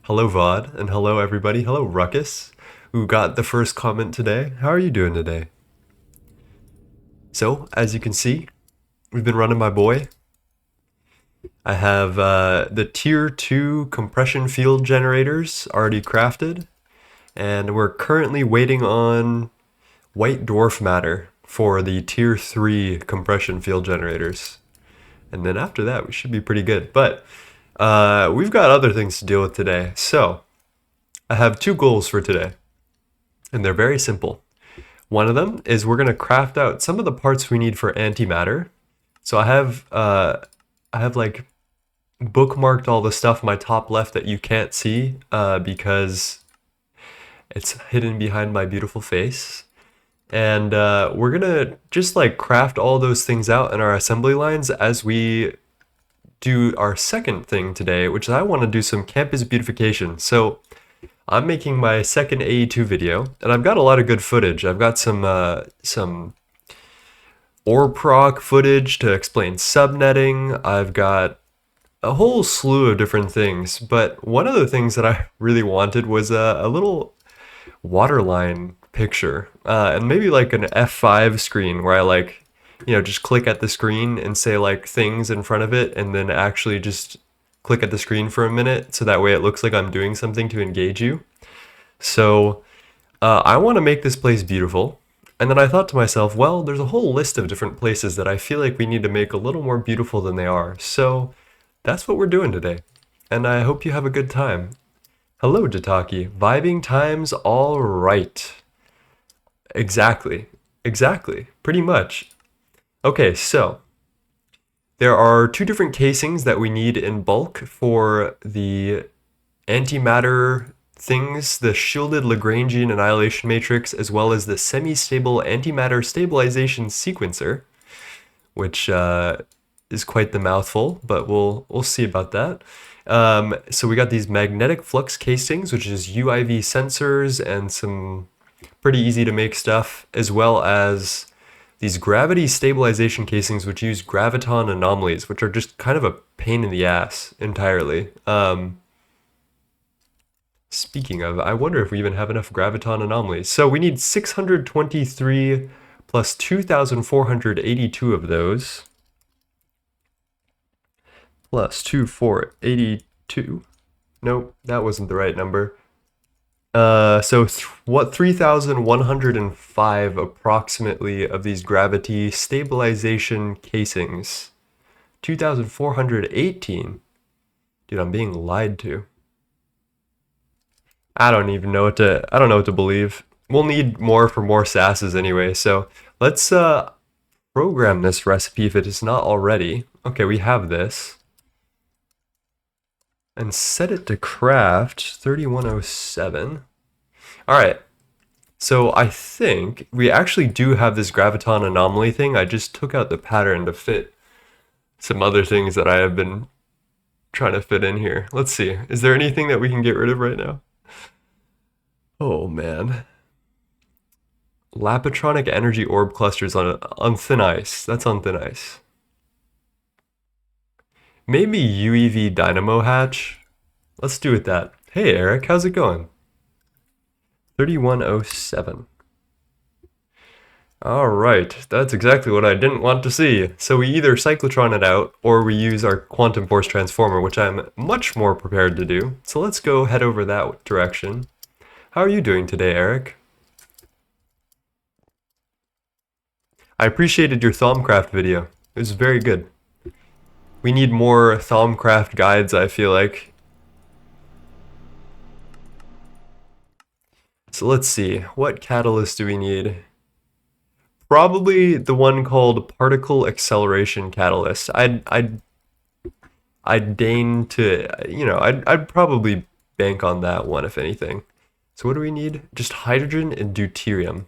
Hello VOD, and hello everybody. Hello Ruckus, who got the first comment today. How are you doing today? So, as you can see, we've been running my boy. I have the tier 2 compression field generators already crafted, and we're currently waiting on white dwarf matter for the tier 3 compression field generators. And then after that, we should be pretty good. But we've got other things to deal with today. So, I have two goals for today, and they're very simple. One of them is we're going to craft out some of the parts we need for antimatter. So I have like bookmarked all the stuff in my top left that you can't see because it's hidden behind my beautiful face. And we're going to just like craft all those things out in our assembly lines as we do our second thing today, which is I want to do some campus beautification. So I'm making my second AE2 video, and I've got a lot of good footage. I've got some ore proc footage to explain subnetting. I've got a whole slew of different things, but one of the things that I really wanted was a little waterline picture, and maybe like an F5 screen where I like, just click at the screen and say like things in front of it, and then actually just click at the screen for a minute so that way it looks like I'm doing something to engage you. So I want to make this place beautiful. And then I thought to myself, well, there's a whole list of different places that I feel like we need to make a little more beautiful than they are. So that's what we're doing today. And I hope you have a good time. Hello, Jataki. Vibing times all right. Exactly. Exactly. Pretty much. Okay, so there are two different casings that we need in bulk for the antimatter things, the shielded Lagrangian annihilation matrix, as well as the semi-stable antimatter stabilization sequencer, which is quite the mouthful, but we'll see about that. So we got these magnetic flux casings, which is UIV sensors and some pretty easy to make stuff, as well as these gravity stabilization casings, which use graviton anomalies, which are just kind of a pain in the ass entirely. Speaking of, I wonder if we even have enough graviton anomalies. So we need 623 plus 2,482 of those. Plus 2,482. Nope, that wasn't the right number. So 3,105 approximately of these gravity stabilization casings. 2,418. Dude, I'm being lied to. I don't know what to believe. We'll need more for more sasses anyway, so let's program this recipe if it is not already. Okay, we have this. And set it to craft 3107. Alright, so I think we actually do have this graviton anomaly thing. I just took out the pattern to fit some other things that I have been trying to fit in here. Let's see, is there anything that we can get rid of right now? Oh man. Lapatronic energy orb clusters on thin ice. That's on thin ice. Maybe UEV dynamo hatch. Let's do it that. Hey Eric, how's it going? 3107. Alright, that's exactly what I didn't want to see. So we either cyclotron it out, or we use our quantum force transformer, which I'm much more prepared to do. So let's go head over that direction. How are you doing today, Eric? I appreciated your Thaumcraft video. It was very good. We need more Thaumcraft guides, I feel like. So let's see, what catalyst do we need? Probably the one called particle acceleration catalyst. I'd deign to, I'd probably bank on that one if anything. So what do we need? Just hydrogen and deuterium.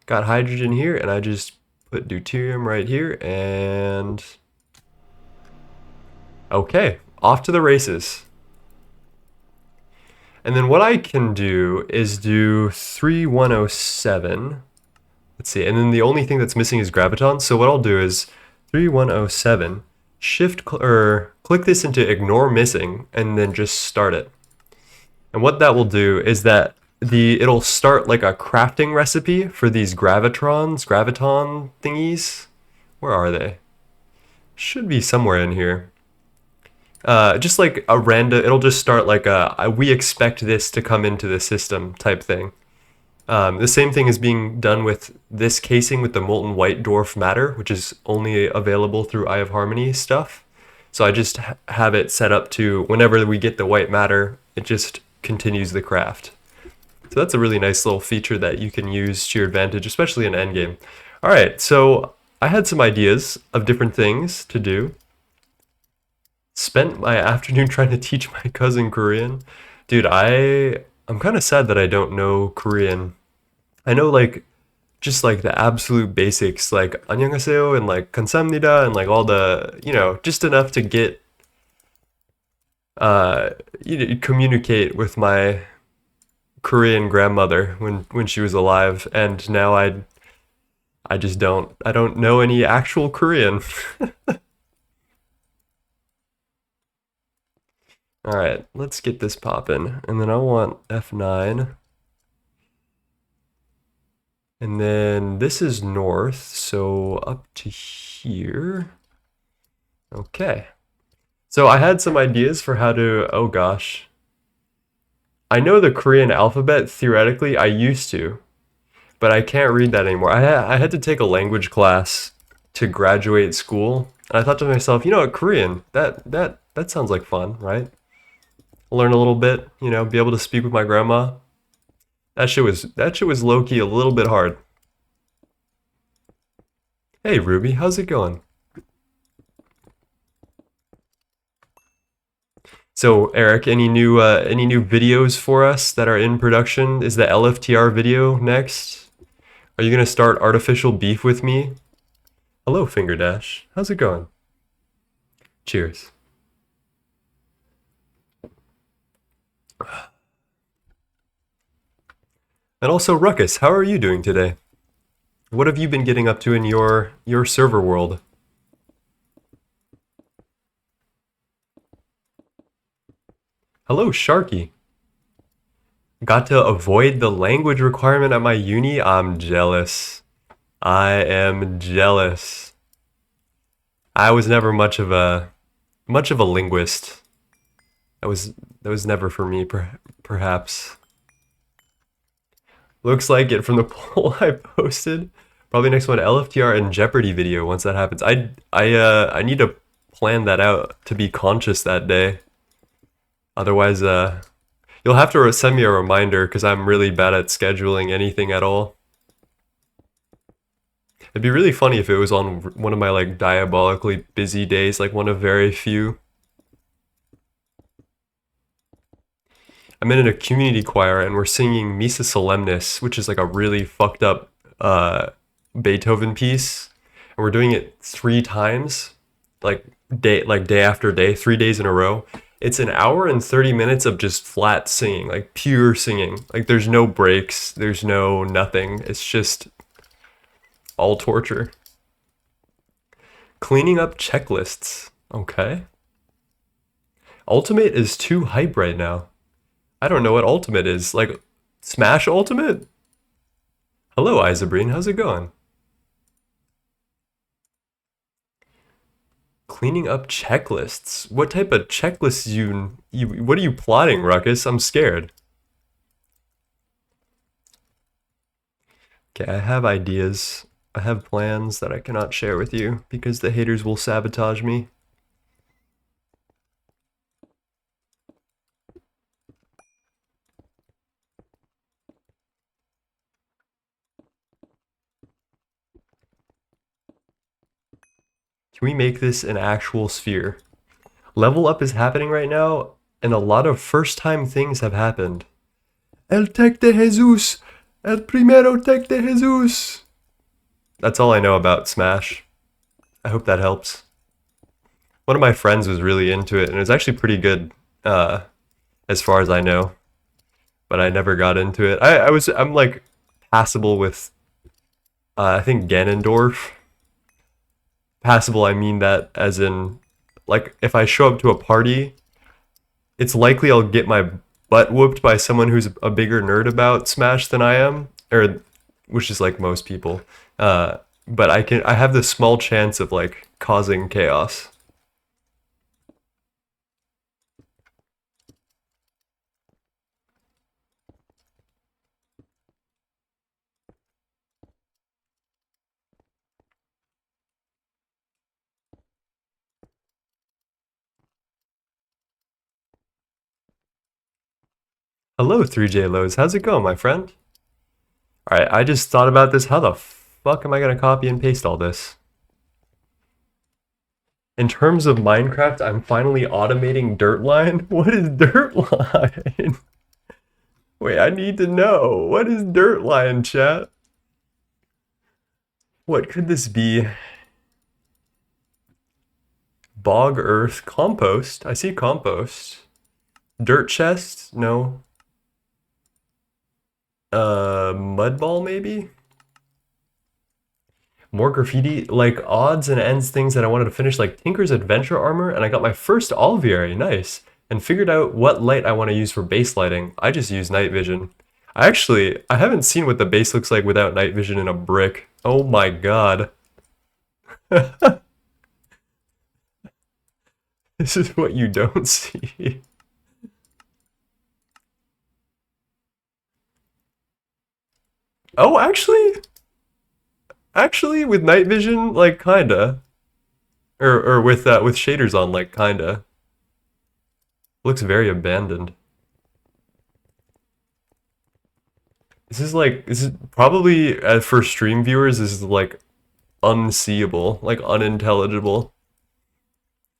Got hydrogen here, and I just put deuterium right here, and okay, off to the races. And then what I can do is do 3107. Let's see, and then the only thing that's missing is graviton. So what I'll do is 3107 or click this into ignore missing and then just start it. And what that will do is that it'll start like a crafting recipe for these graviton thingies. Where are they? Should be somewhere in here. Just like a random, it'll just start like we expect this to come into the system type thing. The same thing is being done with this casing with the molten white dwarf matter, which is only available through Eye of Harmony stuff. So I just have it set up to whenever we get the white matter, it just continues the craft. So that's a really nice little feature that you can use to your advantage, especially in endgame. All right, so I had some ideas of different things to do. Spent my afternoon trying to teach my cousin Korean. Dude, I'm kind of sad that I don't know Korean. I know like just like the absolute basics like 안녕하세요 and like 감사합니다 and like all the, just enough to get communicate with my Korean grandmother when she was alive, and now I just don't know any actual Korean. All right, let's get this popping. And then I want F9. And then this is north, so up to here. Okay. So I had some ideas for how to, oh gosh. I know the Korean alphabet, theoretically, I used to, but I can't read that anymore. I had to take a language class to graduate school, and I thought to myself, you know what, Korean, that sounds like fun, right? Learn a little bit, be able to speak with my grandma. That shit was low-key a little bit hard. Hey Ruby, how's it going? So Eric, any new videos for us that are in production? Is the LFTR video next? Are you gonna start artificial beef with me? Hello, Fingerdash. How's it going? Cheers. And also, Ruckus, how are you doing today? What have you been getting up to in your server world? Hello, Sharky. Got to avoid the language requirement at my uni? I'm jealous. I am jealous. I was never much of a linguist. That was never for me, perhaps. Looks like it from the poll I posted. Probably next one, LFTR and Jeopardy video once that happens. I need to plan that out to be conscious that day. Otherwise, you'll have to send me a reminder because I'm really bad at scheduling anything at all. It'd be really funny if it was on one of my like diabolically busy days, like one of very few. I'm in a community choir and we're singing Missa Solemnis, which is like a really fucked up Beethoven piece, and we're doing it 3 times, like day after day, 3 days in a row. It's an hour and 30 minutes of just flat singing, like pure singing. Like there's no breaks, there's no nothing. It's just all torture. Cleaning up checklists. Okay. Ultimate is too hype right now. I don't know what Ultimate is. Like, Smash Ultimate? Hello, Isabrine. How's it going? Cleaning up checklists. What type of checklists what are you plotting, Ruckus? I'm scared. Okay, I have ideas. I have plans that I cannot share with you because the haters will sabotage me. Can we make this an actual sphere? Level up is happening right now, and a lot of first-time things have happened. El Tec de Jesus! El Primero Tec de Jesus! That's all I know about Smash. I hope that helps. One of my friends was really into it, and it was actually pretty good, as far as I know. But I never got into it. I'm like passable with, I think Ganondorf. Passable, I mean that as in Like if I show up to a party, it's likely I'll get my butt whooped by someone who's a bigger nerd about Smash than I am, or which is like most people. Uh, but I have this small chance of like causing chaos. Hello, 3J Lows. How's it going, my friend? All right, I just thought about this. How the fuck am I gonna copy and paste all this? In terms of Minecraft, I'm finally automating dirt line. What is dirt line? Wait, I need to know. What is dirt line, chat? What could this be? Bog earth compost. I see compost. Dirt chest? No. Mud ball maybe? More graffiti, like odds and ends things that I wanted to finish, like Tinker's Adventure Armor, and I got my first Alviary, nice. And figured out what light I want to use for base lighting. I just use night vision. I haven't seen what the base looks like without night vision in a brick. Oh my god. This is what you don't see. Oh, actually, with night vision, like kinda, or with shaders on, like kinda, looks very abandoned. This is probably for stream viewers. This is like unseeable, like unintelligible.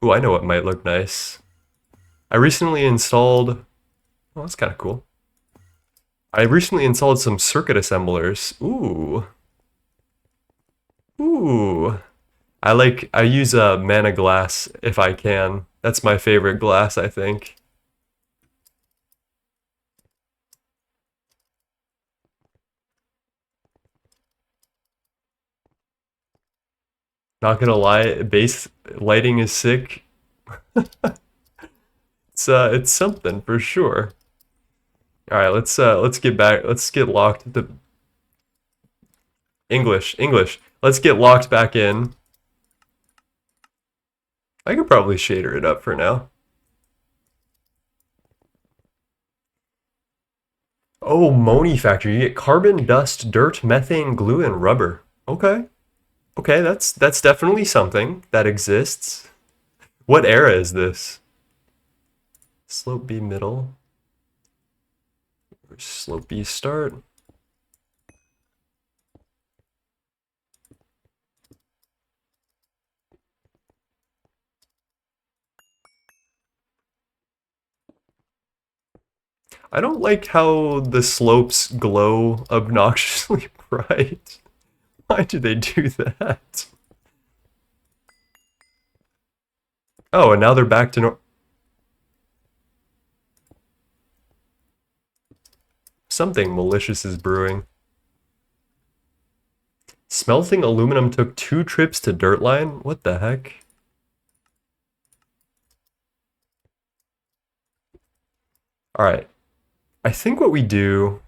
Ooh, I know what might look nice. I recently installed. Oh, that's kind of cool. I recently installed some circuit assemblers. Ooh, ooh. I use a mana glass if I can. That's my favorite glass, I think. Not gonna lie, base lighting is sick. It's something for sure. All right, let's get back. Let's get locked. The English. Let's get locked back in. I could probably shader it up for now. Oh, Moni Factory. You get carbon, dust, dirt, methane, glue, and rubber. Okay. Okay, that's definitely something that exists. What era is this? Slope B middle. Slope B start. I don't like how the slopes glow obnoxiously bright. Why do they do that? Oh, and now they're back to something malicious is brewing. Smelting aluminum took 2 trips to dirt line? What the heck? Alright. I think what we do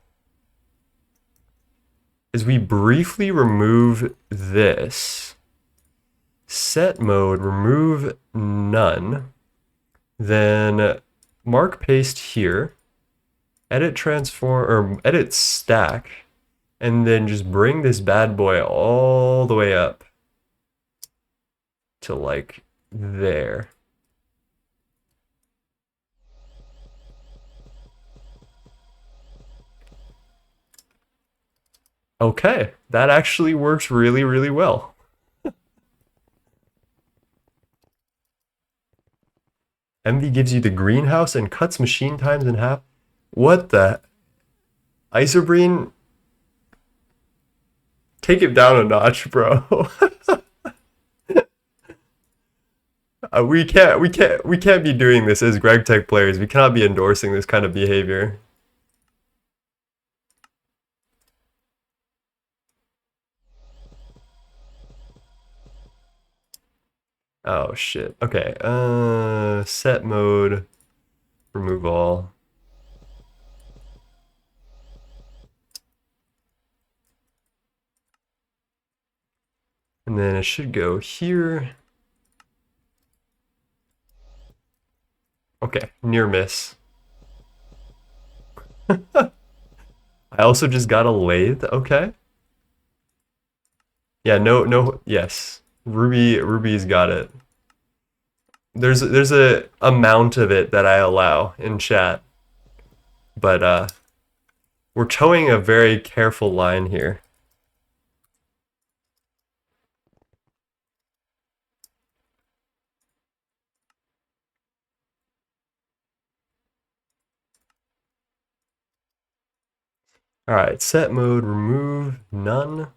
is we briefly remove this. Set mode, remove none. Then mark paste here. Edit transform, or edit stack. And then just bring this bad boy all the way up to like there. Okay, that actually works really, really well. Envy gives you the greenhouse and cuts machine times in half. What the? Isobrine? Take it down a notch, bro. We can't be doing this as Gregtech players. We cannot be endorsing this kind of behavior. Oh shit. Okay. Set mode, remove all. And then it should go here. Okay, near miss. I also just got a lathe. Okay. Yeah, no, yes. Ruby's got it. There's a amount of it that I allow in chat, but we're towing a very careful line here. All right, set mode, remove none.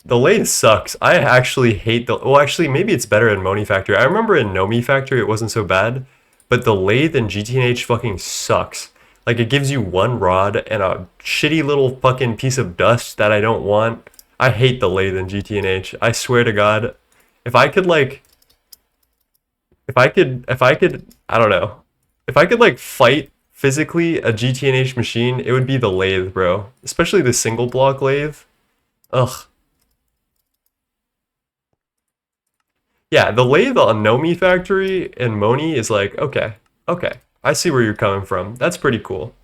The lathe sucks. I actually hate the. Well, actually, maybe it's better in Moni Factory. I remember in Nomi Factory it wasn't so bad, but the lathe in GTNH fucking sucks. Like it gives you one rod and a shitty little fucking piece of dust that I don't want. I hate the lathe in GTNH. I swear to God, if I could like, if I could, I don't know, if I could like fight physically a GTNH machine, it would be the lathe, bro. Especially the single block lathe. Ugh. Yeah, the lathe on Nomi Factory and Moni is like, okay, okay. I see where you're coming from. That's pretty cool.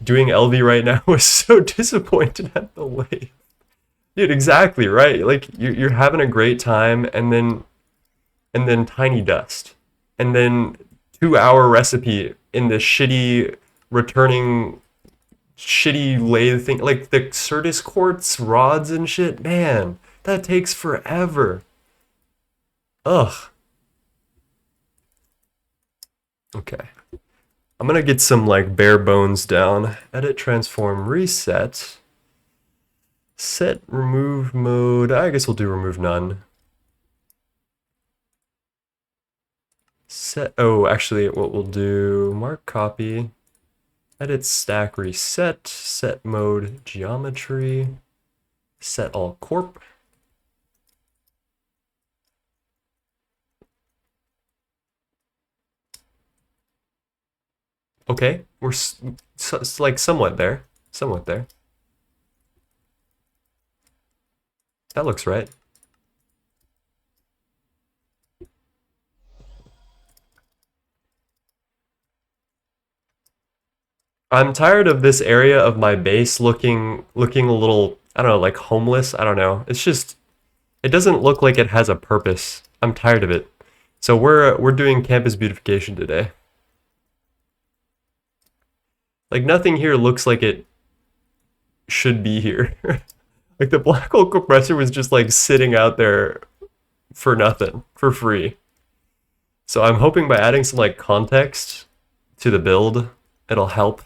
Doing LV right now was so disappointed at the lathe. Dude, exactly, right? Like you're having a great time and then tiny dust. And then 2 hour recipe in this shitty returning shitty lathe thing. Like the Certus quartz rods and shit, man, that takes forever. Ugh. Okay. I'm gonna get some like bare bones down. Edit, transform, reset. Set remove mode. I guess we'll do remove none. Set, oh, actually what we'll do, mark copy. Edit stack reset. Set mode geometry. Set all corp. Okay, we're like somewhat there. Somewhat there. That looks right. I'm tired of this area of my base looking a little, I don't know, like homeless. I don't know. It's just it doesn't look like it has a purpose. I'm tired of it. So we're doing campus beautification today. Like nothing here looks like it should be here. Like the black hole compressor was just like sitting out there for nothing, for free. So I'm hoping by adding some like context to the build, it'll help.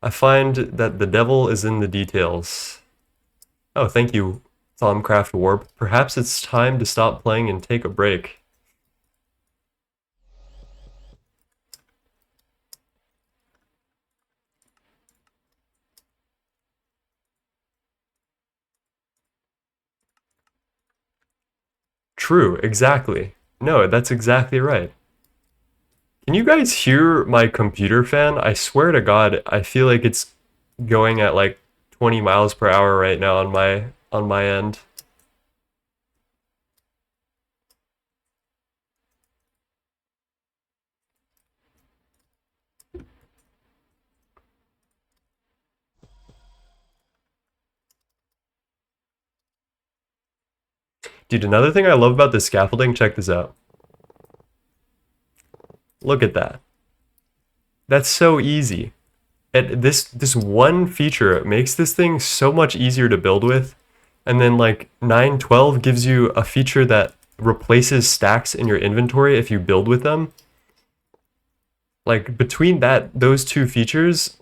I find that the devil is in the details. Oh, thank you, Thaumcraft Warp. Perhaps it's time to stop playing and take a break. True, exactly. No, that's exactly right. Can you guys hear my computer fan? I swear to God, I feel like it's going at like 20 miles per hour right now on my end. Dude, another thing I love about this scaffolding, check this out. Look at that. That's so easy. This one feature makes this thing so much easier to build with. And then like 912 gives you a feature that replaces stacks in your inventory if you build with them. Like between those two features,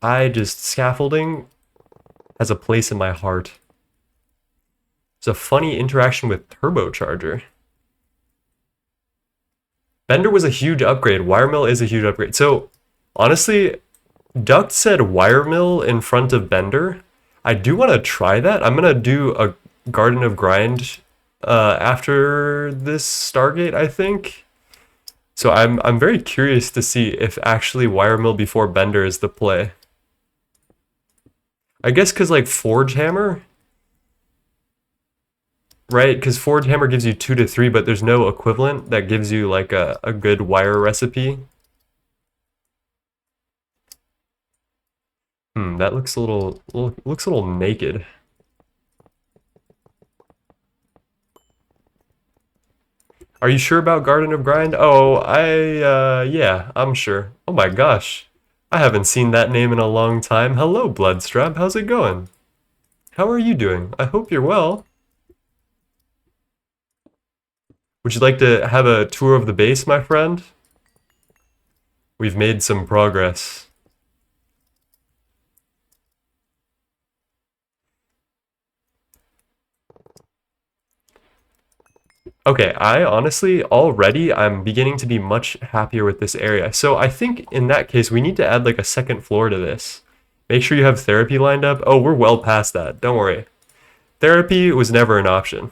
scaffolding has a place in my heart. It's a funny interaction with turbocharger. Bender was a huge upgrade. Wiremill is a huge upgrade. So honestly, Duct said wire mill in front of Bender. I do want to try that. I'm gonna do a Garden of Grind after this Stargate, I think. So I'm very curious to see if actually wire mill before Bender is the play. I guess because like Forge Hammer, right? Because Forge Hammer gives you 2 to 3, but there's no equivalent that gives you like a good wire recipe. That looks a little naked. Are you sure about Garden of Grind? Oh, yeah, I'm sure. Oh my gosh. I haven't seen that name in a long time. Hello, Bloodstrap. How's it going? How are you doing? I hope you're well. Would you like to have a tour of the base, my friend? We've made some progress. Okay, I honestly, already, I'm beginning to be much happier with this area. So I think in that case, we need to add like a second floor to this. Make sure you have therapy lined up. Oh, we're well past that. Don't worry. Therapy was never an option.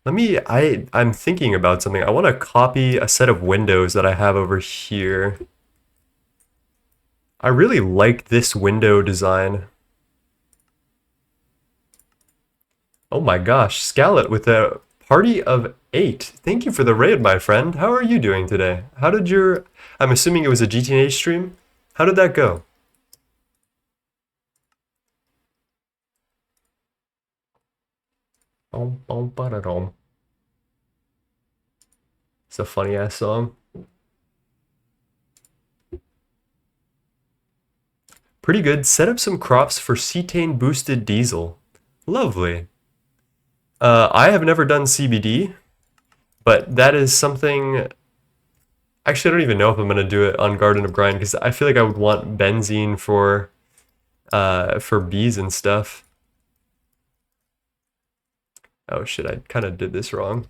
I'm thinking about something. I want to copy a set of windows that I have over here. I really like this window design. Oh my gosh, Scarlet with a party of 8. Thank you for the raid, my friend. How are you doing today? How did your... I'm assuming it was a GTNH stream? How did that go? It's a funny ass song. Pretty good. Set up some crops for cetane boosted diesel. Lovely. I have never done CBD, but that is something... Actually, I don't even know if I'm going to do it on Garden of Grind, because I feel like I would want benzene for bees and stuff. Oh shit, I kind of did this wrong.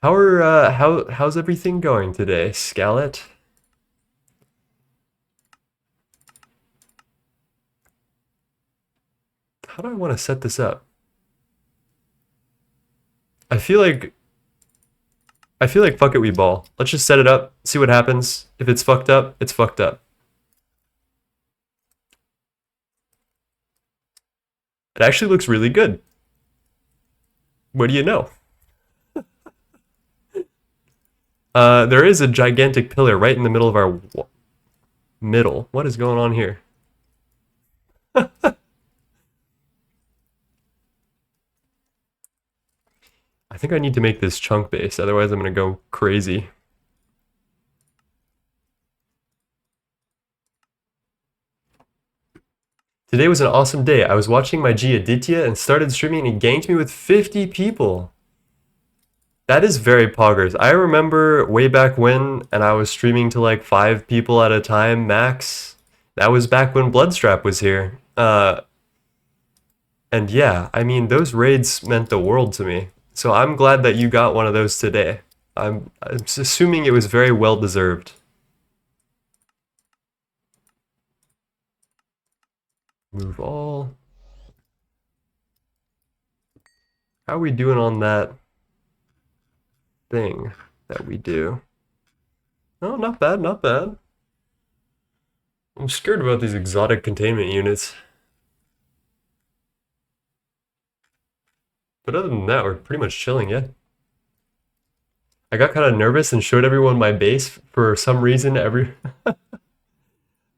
How's everything going today, Scarlet? How do I want to set this up? I feel like fuck it, we ball. Let's just set it up, see what happens. If it's fucked up, it's fucked up. It actually looks really good. What do you know? There is a gigantic pillar right in the middle of our middle. What is going on here? I think I need to make this chunk base, otherwise I'm gonna go crazy. Today was an awesome day. I was watching my G Aditya and started streaming and he ganked me with 50 people. That is very poggers. I remember way back when, and I was streaming to like 5 people at a time max. That was back when Bloodstrap was here. And yeah, I mean, those raids meant the world to me. So I'm glad that you got one of those today. I'm assuming it was very well deserved. Move all. How are we doing on that thing that we do? Oh, not bad, not bad. I'm scared about these exotic containment units. But other than that, we're pretty much chilling, yeah. I got kind of nervous and showed everyone my base for some reason.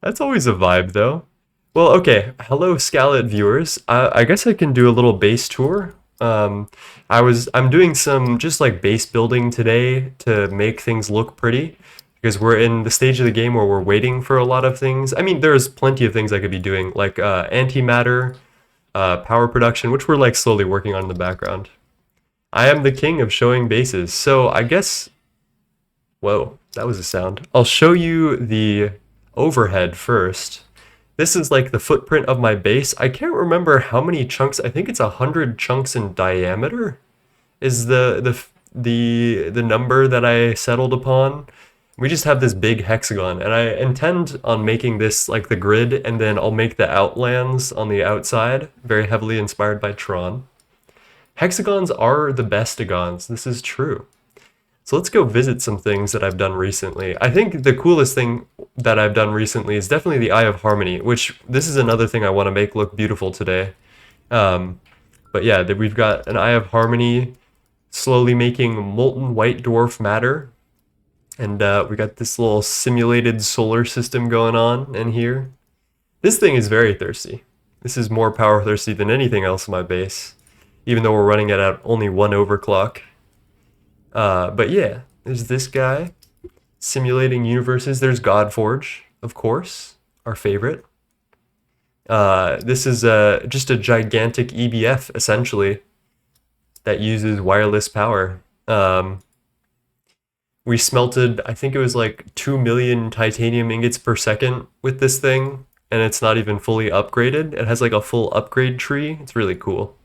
That's always a vibe, though. Well, okay. Hello, Scarlet viewers. I guess I can do a little base tour. I'm doing some just like base building today to make things look pretty, because we're in the stage of the game where we're waiting for a lot of things. I mean, there's plenty of things I could be doing, like antimatter, power production, which we're like slowly working on in the background. I am the king of showing bases, so I guess... Whoa, that was a sound. I'll show you the overhead first. This is like the footprint of my base. I can't remember how many chunks. I think it's 100 chunks in diameter. is the number that I settled upon. We just have this big hexagon, and I intend on making this like the grid, and then I'll make the outlands on the outside, very heavily inspired by Tron. Hexagons are the bestagons, this is true. So let's go visit some things that I've done recently. I think the coolest thing that I've done recently is definitely the Eye of Harmony, which this is another thing I want to make look beautiful today. Um, but yeah, we've got an Eye of Harmony slowly making molten white dwarf matter. And we got this little simulated solar system going on in here. This thing is very thirsty. This is more power thirsty than anything else in my base, even though we're running it at only 1 overclock. But yeah, there's this guy simulating universes. There's Godforge, of course, our favorite. This is just a gigantic EBF, essentially, that uses wireless power. We smelted, I think it was like 2 million titanium ingots per second with this thing, and it's not even fully upgraded. It has like a full upgrade tree. It's really cool.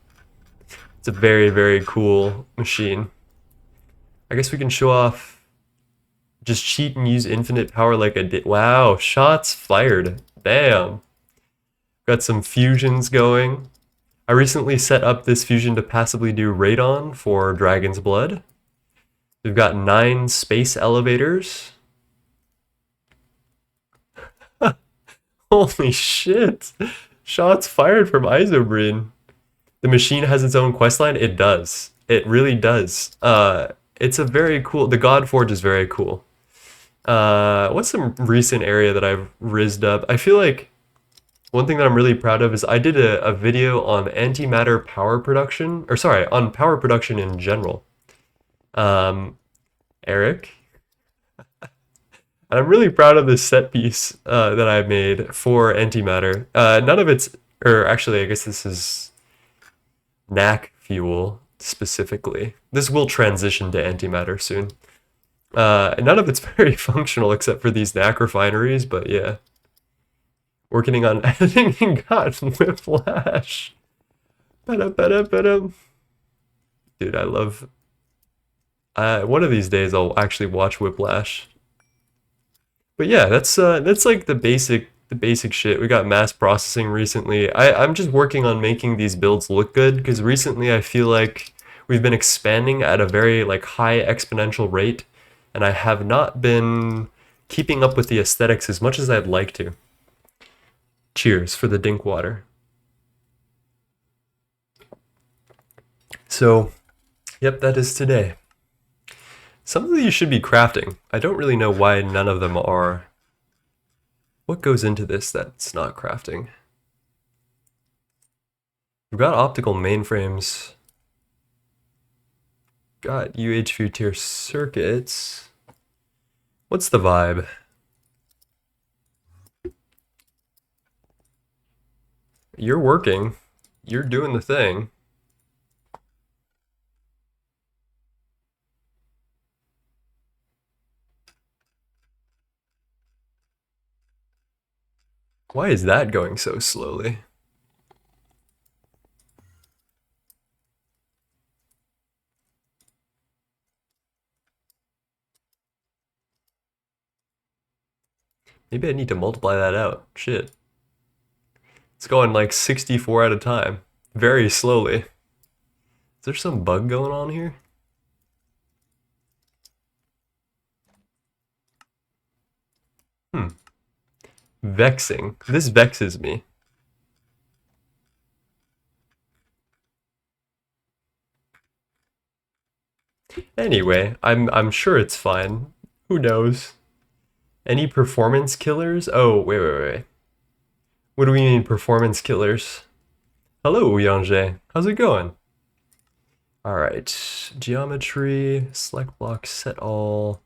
It's a very, very cool machine. I guess we can show off, just cheat and use infinite power like a wow, shots fired. Damn. Got some fusions going. I recently set up this fusion to passively do radon for Dragon's Blood. We've got 9 space elevators. Holy shit! Shots fired from Isobrine. The machine has its own questline? It does. It really does. It's a very cool... The Godforge is very cool. What's some recent area that I've rizzed up? I feel like one thing that I'm really proud of is I did a video on antimatter power production, or sorry, on power production in general. Eric. And I'm really proud of this set piece that I made for antimatter. None of it's, or actually I guess this is NAC fuel specifically. This will transition to antimatter soon. None of it's very functional except for these NAC refineries, but yeah. Working on editing and got whiplash. Ba-da-ba-da-ba-da. Dude, I love... one of these days I'll actually watch Whiplash. But yeah, that's like the basic shit. We got mass processing recently. I'm just working on making these builds look good because recently I feel like we've been expanding at a very like high exponential rate, and I have not been keeping up with the aesthetics as much as I'd like to. Cheers for the dink water. So, yep, that is today. Some of these should be crafting. I don't really know why none of them are. What goes into this that's not crafting? We've got optical mainframes. Got UHV tier circuits. What's the vibe? You're working. You're doing the thing. Why is that going so slowly? Maybe I need to multiply that out. Shit. It's going like 64 at a time. Very slowly. Is there some bug going on here? Vexing. This vexes me. Anyway, I'm sure it's fine. Who knows? Any performance killers? Oh, wait. What do we mean performance killers? Hello, Yangé. How's it going? Alright. Geometry, select block, set all.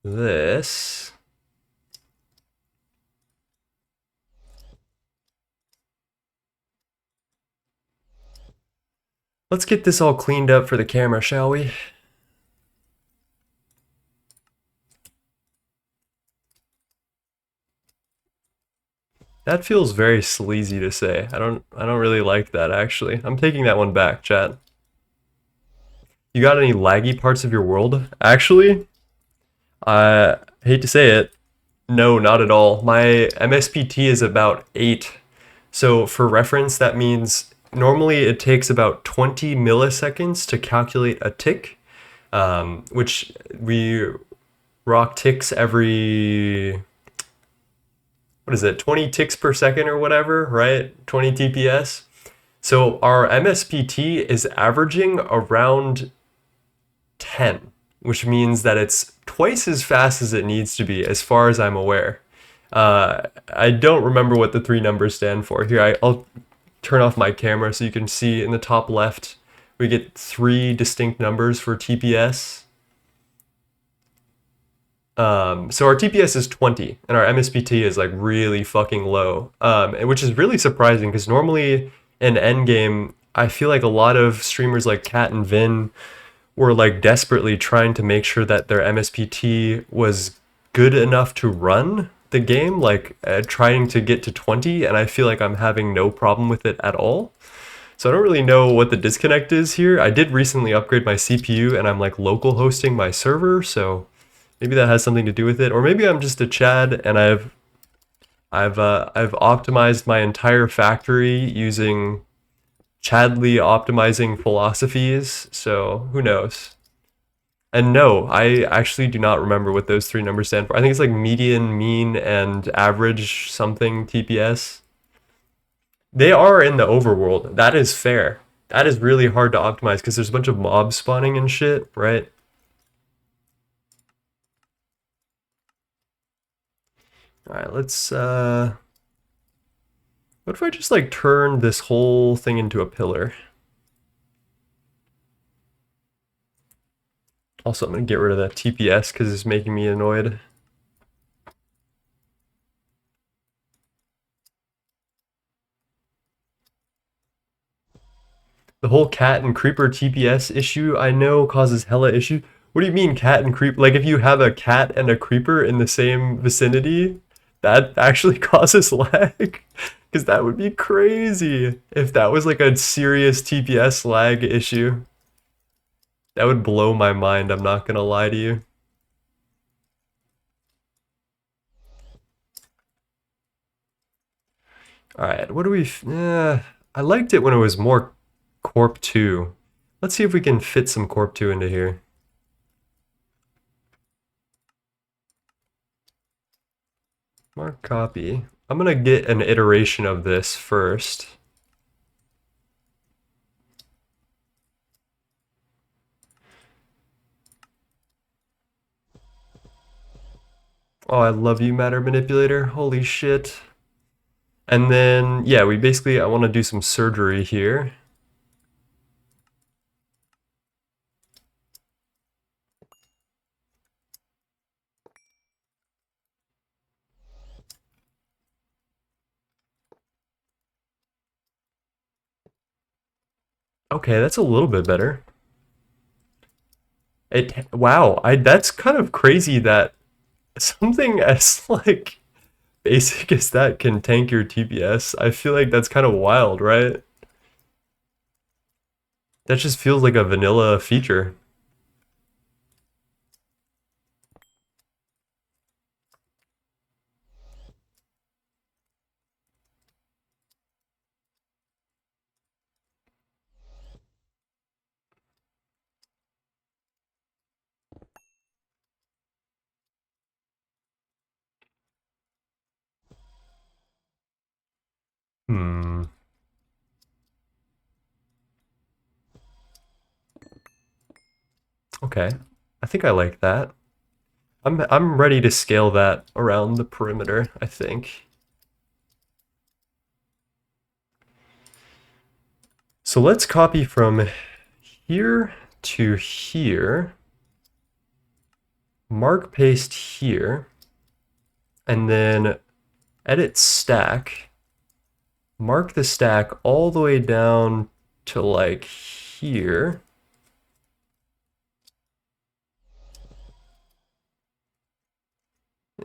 This. Let's get this all cleaned up for the camera, shall we? That feels very sleazy to say. I don't really like that actually. I'm taking that one back, chat. You got any laggy parts of your world? Actually, I hate to say it, no, not at all. My MSPT is about 8. So for reference, that means normally it takes about 20 milliseconds to calculate a tick, which we rock ticks every, what is it, 20 ticks per second or whatever, right? 20 TPS. So our MSPT is averaging around 10, which means that it's twice as fast as it needs to be, as far as I'm aware. I don't remember what the three numbers stand for. Here, I'll turn off my camera so you can see in the top left, we get 3 distinct numbers for TPS. So our TPS is 20, and our MSPT is like really fucking low, which is really surprising because normally in endgame, I feel like a lot of streamers like Cat and Vin were like desperately trying to make sure that their MSPT was good enough to run the game, like trying to get to 20, and I feel like I'm having no problem with it at all. So I don't really know what the disconnect is here. I did recently upgrade my CPU and I'm like local hosting my server, so maybe that has something to do with it. Or maybe I'm just a Chad and I've optimized my entire factory using Chadley optimizing philosophies, so who knows? And no, I actually do not remember what those three numbers stand for. I think it's like median, mean, and average something TPS. They are in the overworld. That is fair. That is really hard to optimize because there's a bunch of mobs spawning and shit, right? Alright, let's what if I just like turn this whole thing into a pillar? Also, I'm gonna get rid of that TPS because it's making me annoyed. The whole cat and creeper TPS issue I know causes hella issue. What do you mean cat and creep? Like if you have a cat and a creeper in the same vicinity, that actually causes lag? Because that would be crazy if that was like a serious TPS lag issue. That would blow my mind, I'm not gonna lie to you. Alright, what do we... I liked it when it was more Corp 2. Let's see if we can fit some Corp 2 into here. Mark copy. I'm gonna get an iteration of this first. Oh, I love you, Matter Manipulator. Holy shit. And then, yeah, I want to do some surgery here. Okay, that's a little bit better. Wow, that's kind of crazy that something as like basic as that can tank your TPS. I feel like that's kind of wild, right? That just feels like a vanilla feature. Hmm. Okay. I think I like that. I'm ready to scale that around the perimeter, I think. So let's copy from here to here. Mark paste here. And then edit stack. Mark the stack all the way down to like here.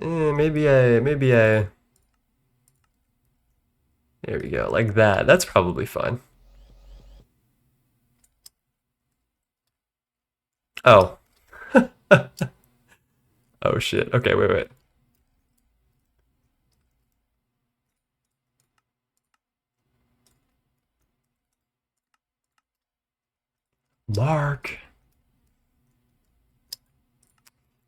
Maybe I, there we go, like that. That's probably fine. Oh. Oh shit. Okay, wait. Mark.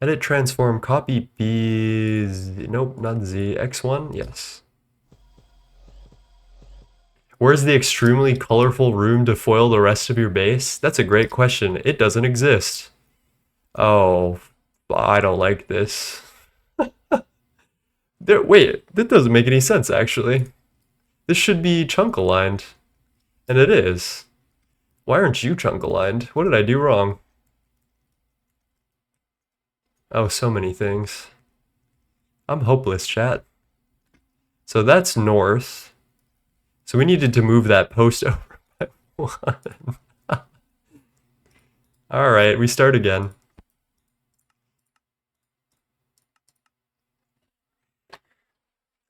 Edit transform copy B. Nope, not Z. X1? Yes. Where's the extremely colorful room to foil the rest of your base? That's a great question. It doesn't exist. Oh, I don't like this. Wait, that doesn't make any sense actually. This should be chunk aligned. And it is. Why aren't you chunk aligned? What did I do wrong? Oh, so many things. I'm hopeless, chat. So that's north. So we needed to move that post over by one. All right, we start again.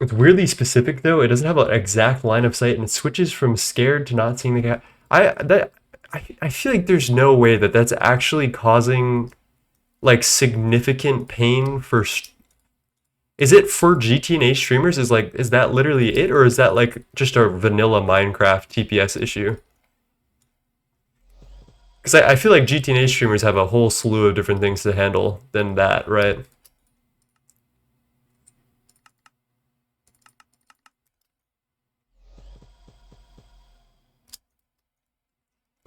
It's weirdly specific though. It doesn't have an exact line of sight, and it switches from scared to not seeing the cat. I feel like there's no way that that's actually causing like significant pain for. Is it for GTNH streamers? Is that literally it, or is that like just a vanilla Minecraft TPS issue? Because I feel like GTNH streamers have a whole slew of different things to handle than that, right?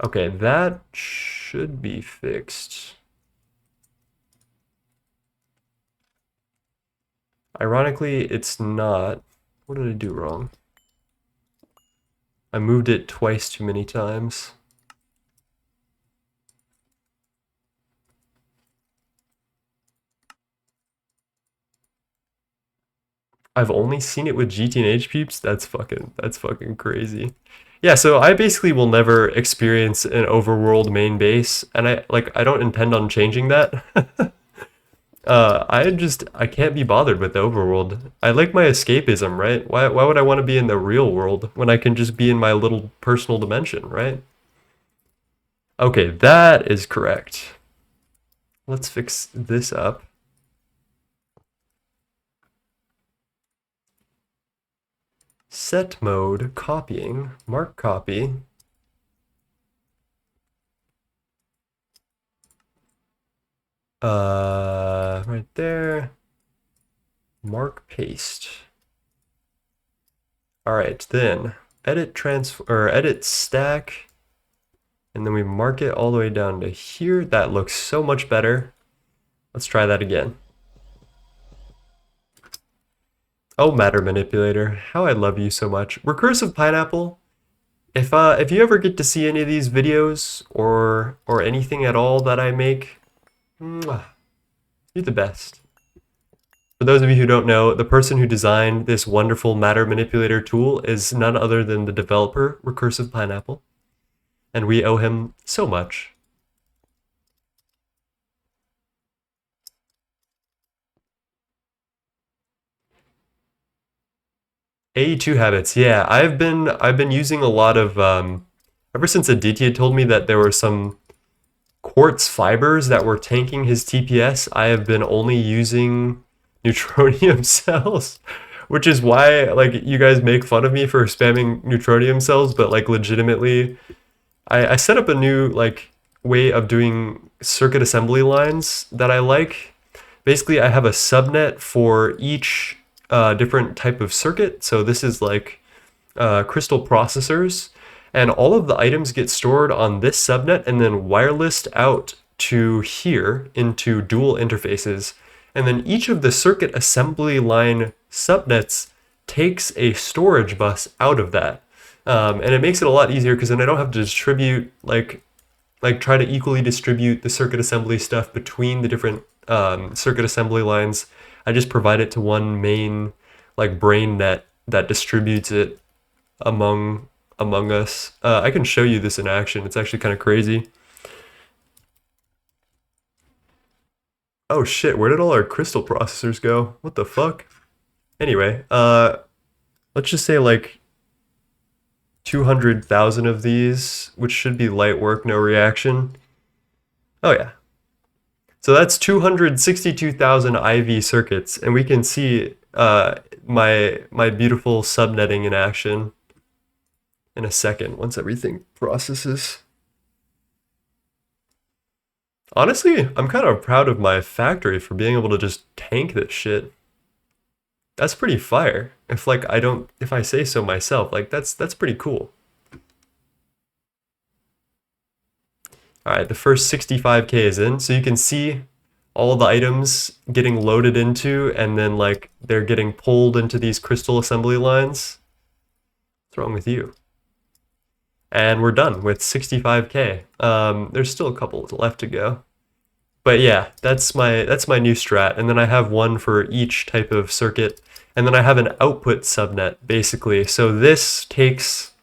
Okay, that should be fixed. Ironically, it's not. What did I do wrong? I moved it twice too many times. I've only seen it with GTNH peeps. That's fucking crazy. Yeah, so I basically will never experience an overworld main base, and I don't intend on changing that. I can't be bothered with the overworld. I like my escapism, right? Why would I want to be in the real world when I can just be in my little personal dimension, right? Okay, that is correct. Let's fix this up. Set mode, copying, mark copy. Right there. Mark paste. All right, then edit transfer or edit stack, and then we mark it all the way down to here. That looks so much better. Let's try that again. Oh, matter manipulator, how I love you so much. Recursive pineapple. If you ever get to see any of these videos or anything at all that I make, mwah, you're the best. For those of you who don't know, the person who designed this wonderful matter manipulator tool is none other than the developer, Recursive Pineapple, and we owe him so much. AE2 habits, yeah, I've been using a lot of ever since Aditya told me that there were some quartz fibers that were tanking his TPS. I have been only using neutronium cells, which is why like you guys make fun of me for spamming neutronium cells, but like legitimately, I set up a new like way of doing circuit assembly lines that I like. Basically, I have a subnet for each different type of circuit. So this is like crystal processors, and all of the items get stored on this subnet and then wirelessed out to here into dual interfaces. And then each of the circuit assembly line subnets takes a storage bus out of that. And it makes it a lot easier because then I don't have to distribute like try to equally distribute the circuit assembly stuff between the different circuit assembly lines. I just provide it to one main like brain net that distributes it among us. I can show you this in action. It's actually kind of crazy. Oh shit, where did all our crystal processors go? What the fuck? Anyway, let's just say like 200,000 of these, which should be light work, no reaction. Oh yeah. So that's 262,000 IV circuits, and we can see my beautiful subnetting in action in a second once everything processes. Honestly, I'm kind of proud of my factory for being able to just tank this shit. That's pretty fire. If I say so myself, like that's pretty cool. All right, the first 65K is in, so you can see all the items getting loaded into, and then like they're getting pulled into these crystal assembly lines. What's wrong with you? And we're done with 65K. There's still a couple left to go. But yeah, that's my new strat. And then I have one for each type of circuit. And then I have an output subnet, basically. So this takes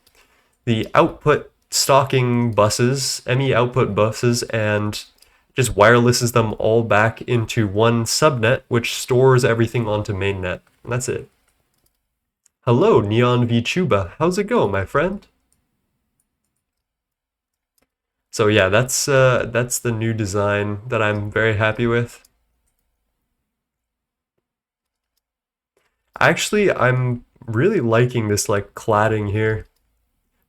the output stocking buses, ME output buses, and just wirelesses them all back into one subnet, which stores everything onto mainnet. And that's it. Hello, Neon V Chuba. How's it going, my friend? So yeah, that's the new design that I'm very happy with. Actually, I'm really liking this like cladding here.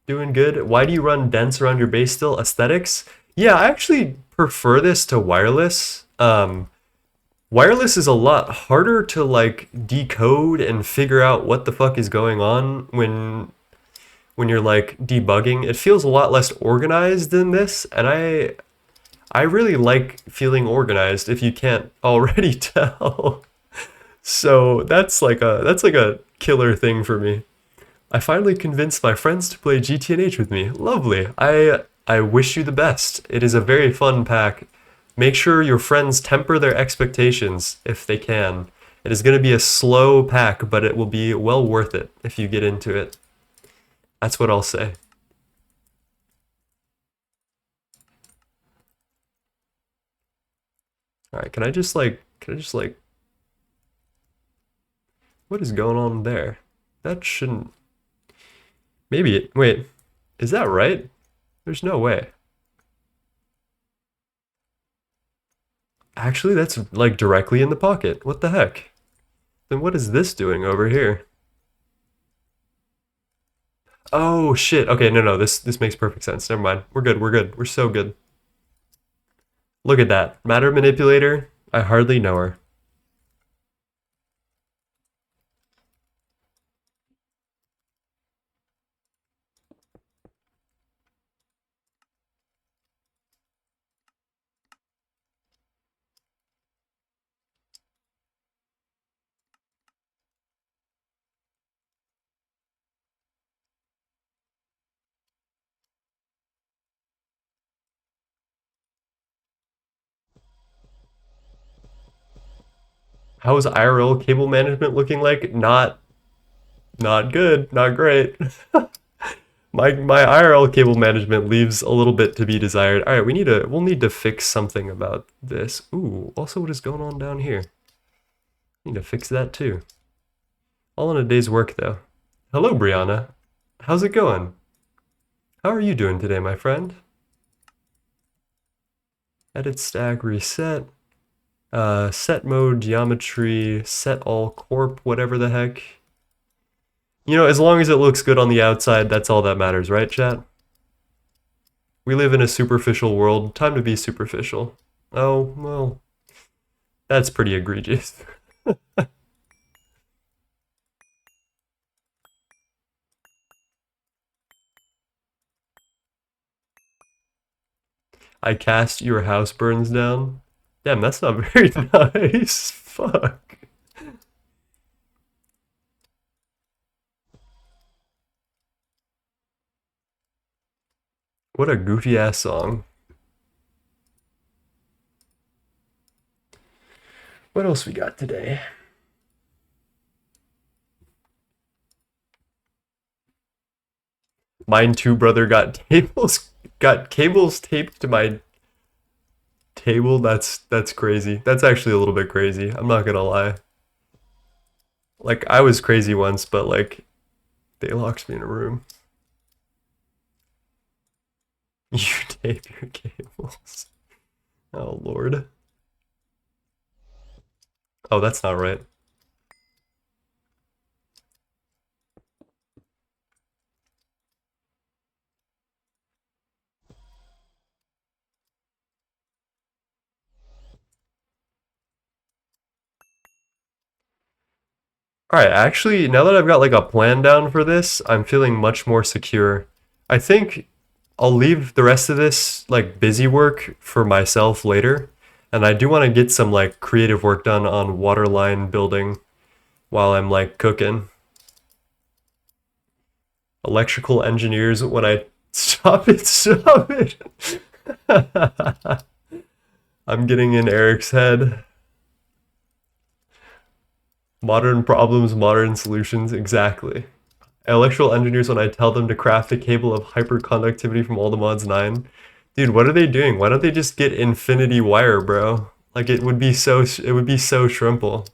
Doing good. Why do you run dense around your base still? Aesthetics? Yeah, I actually prefer this to wireless. Wireless is a lot harder to like decode and figure out what the fuck is going on when you're like debugging. It feels a lot less organized than this, and I really like feeling organized if you can't already tell. So that's like a killer thing for me. I finally convinced my friends to play GTNH with me. Lovely. I wish you the best. It is a very fun pack. Make sure your friends temper their expectations if they can. It is going to be a slow pack, but it will be well worth it if you get into it. That's what I'll say. All right, can I just like, what is going on there? That shouldn't, wait, is that right? There's no way. Actually, that's like directly in the pocket. What the heck? Then what is this doing over here? Oh shit. Okay, no, this makes perfect sense. Never mind. We're good. We're good. We're so good. Look at that. Matter manipulator. I hardly know her. How is IRL cable management looking like? Not good. Not great. My IRL cable management leaves a little bit to be desired. All right, we'll need to fix something about this. Ooh, also what is going on down here? Need to fix that too. All in a day's work though. Hello, Brianna. How's it going? How are you doing today, my friend? Edit stack reset. Set mode, geometry, set all corp, whatever the heck. You know, as long as it looks good on the outside, that's all that matters, right, chat? We live in a superficial world. Time to be superficial. Oh, well, that's pretty egregious. I cast your house burns down. Damn, that's not very nice. Fuck. What a goofy ass song. What else we got today? Mine too, brother, got cables taped to my table. That's crazy. That's actually a little bit crazy. I'm not gonna lie. Like I was crazy once, but like they locked me in a room. You tape your cables. Oh Lord. Oh, that's not right. Alright, actually, now that I've got like a plan down for this, I'm feeling much more secure. I think I'll leave the rest of this like busy work for myself later. And I do want to get some like creative work done on waterline building while I'm like cooking. Electrical engineers when I stop it, stop it. I'm getting in Eric's head. Modern problems, modern solutions, exactly. Electrical engineers when I tell them to craft a cable of hyperconductivity from all the mods 9. Dude, what are they doing? Why don't they just get infinity wire, bro? Like it would be so shrimple.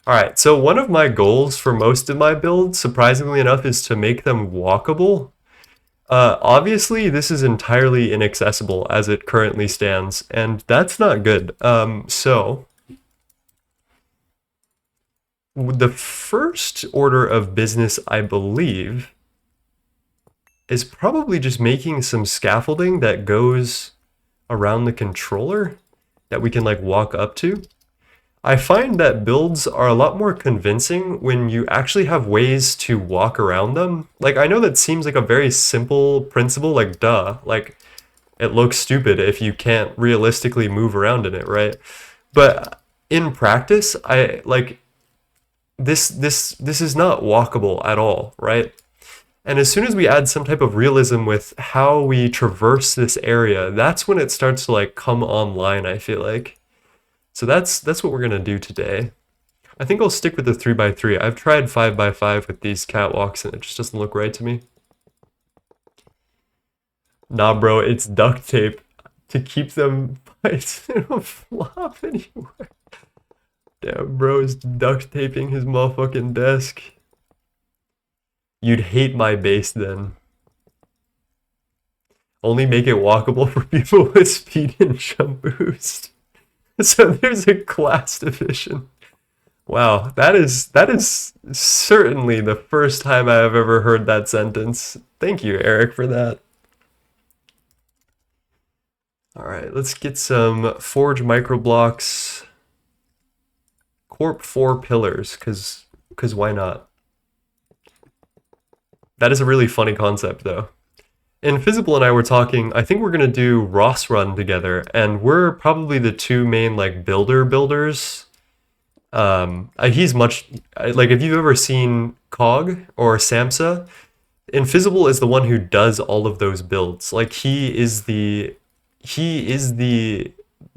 Alright, so one of my goals for most of my builds, surprisingly enough, is to make them walkable. Obviously, this is entirely inaccessible as it currently stands, and that's not good. So, the first order of business, I believe, is probably just making some scaffolding that goes around the controller that we can like walk up to. I find that builds are a lot more convincing when you actually have ways to walk around them. Like, I know that seems like a very simple principle, like, duh, like, it looks stupid if you can't realistically move around in it, right? But in practice, I like this is not walkable at all, right? And as soon as we add some type of realism with how we traverse this area, that's when it starts to like come online, I feel like. So that's what we're gonna do today. I think I'll stick with the 3x3. I've tried 5x5 with these catwalks and it just doesn't look right to me. Nah, bro, it's duct tape to keep them bites. They don't flop anywhere. Damn, bro is duct taping his motherfucking desk. You'd hate my base then. Only make it walkable for people with speed and jump boost. So there's a class division. Wow, that is certainly the first time I have ever heard that sentence. Thank you, Eric, for that. All right, let's get some forge microblocks. Corp 4 pillars, cause why not? That is a really funny concept, though. Invisible and I were talking, I think we're gonna do Ross Run together, and we're probably the two main like builders. He's much like if you've ever seen Cog or Samsa, Invisible is the one who does all of those builds. Like he is the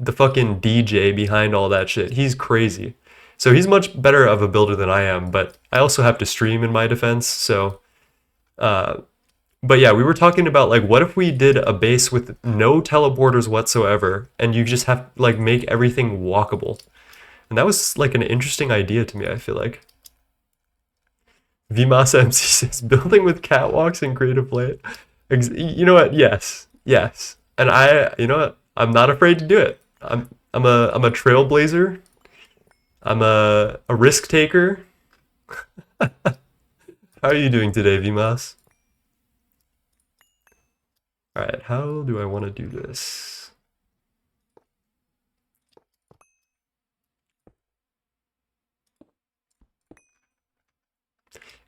fucking DJ behind all that shit. He's crazy. So he's much better of a builder than I am, but I also have to stream in my defense, so but yeah, we were talking about like what if we did a base with no teleporters whatsoever and you just have like make everything walkable. And that was like an interesting idea to me, I feel like. VMAS MC says building with catwalks and creative play. You know what? Yes. Yes. And you know what? I'm not afraid to do it. I'm a trailblazer. I'm a risk taker. How are you doing today, VMAS? Alright, how do I want to do this?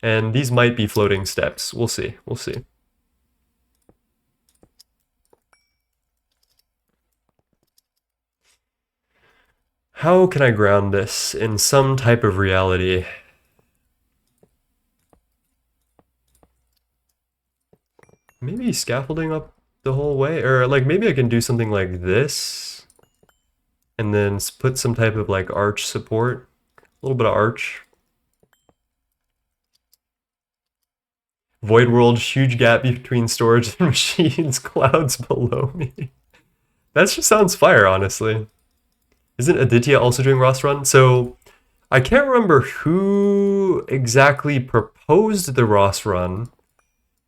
And these might be floating steps. We'll see. We'll see. How can I ground this in some type of reality? Maybe scaffolding up the whole way? Or like maybe I can do something like this and then put some type of like arch support. A little bit of arch. Void world, huge gap between storage and machines, clouds below me. That just sounds fire, honestly. Isn't Aditya also doing Ross Run? So I can't remember who exactly proposed the Ross Run,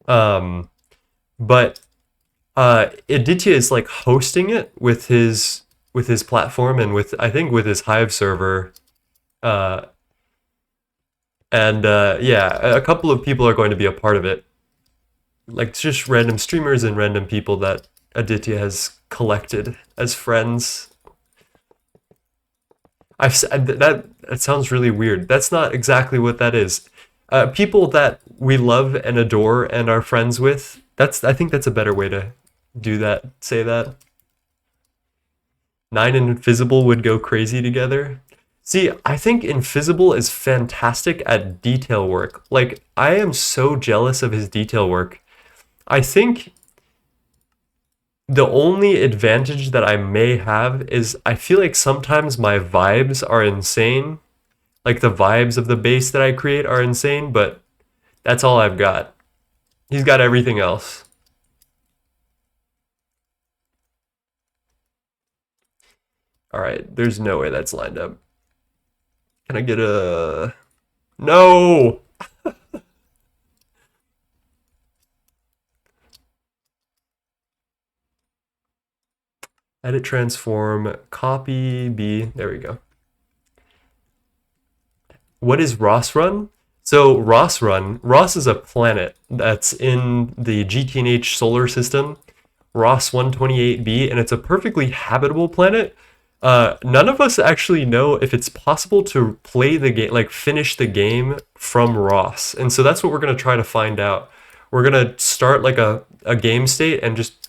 but Aditya is like hosting it with his platform and with I think with his Hive server. Uh, and yeah, a couple of people are going to be a part of it. Like just random streamers and random people that Aditya has collected as friends. I've that sounds really weird. That's not exactly what that is. People that we love and adore and are friends with. That's I think that's a better way to do that. Say that. Nine and Invisible would go crazy together. See, I think Invisible is fantastic at detail work. Like, I am so jealous of his detail work. I think the only advantage that I may have is I feel like sometimes my vibes are insane. Like, the vibes of the base that I create are insane, but that's all I've got. He's got everything else. All right, there's no way that's lined up. Can I get a... No! Edit, transform, copy, B. There we go. What is Ross Run? So Ross is a planet that's in the GTNH solar system, Ross 128b, and it's a perfectly habitable planet. None of us actually know if it's possible to play the game, like finish the game from Ross. And so that's what we're going to try to find out. We're going to start like a game state and just...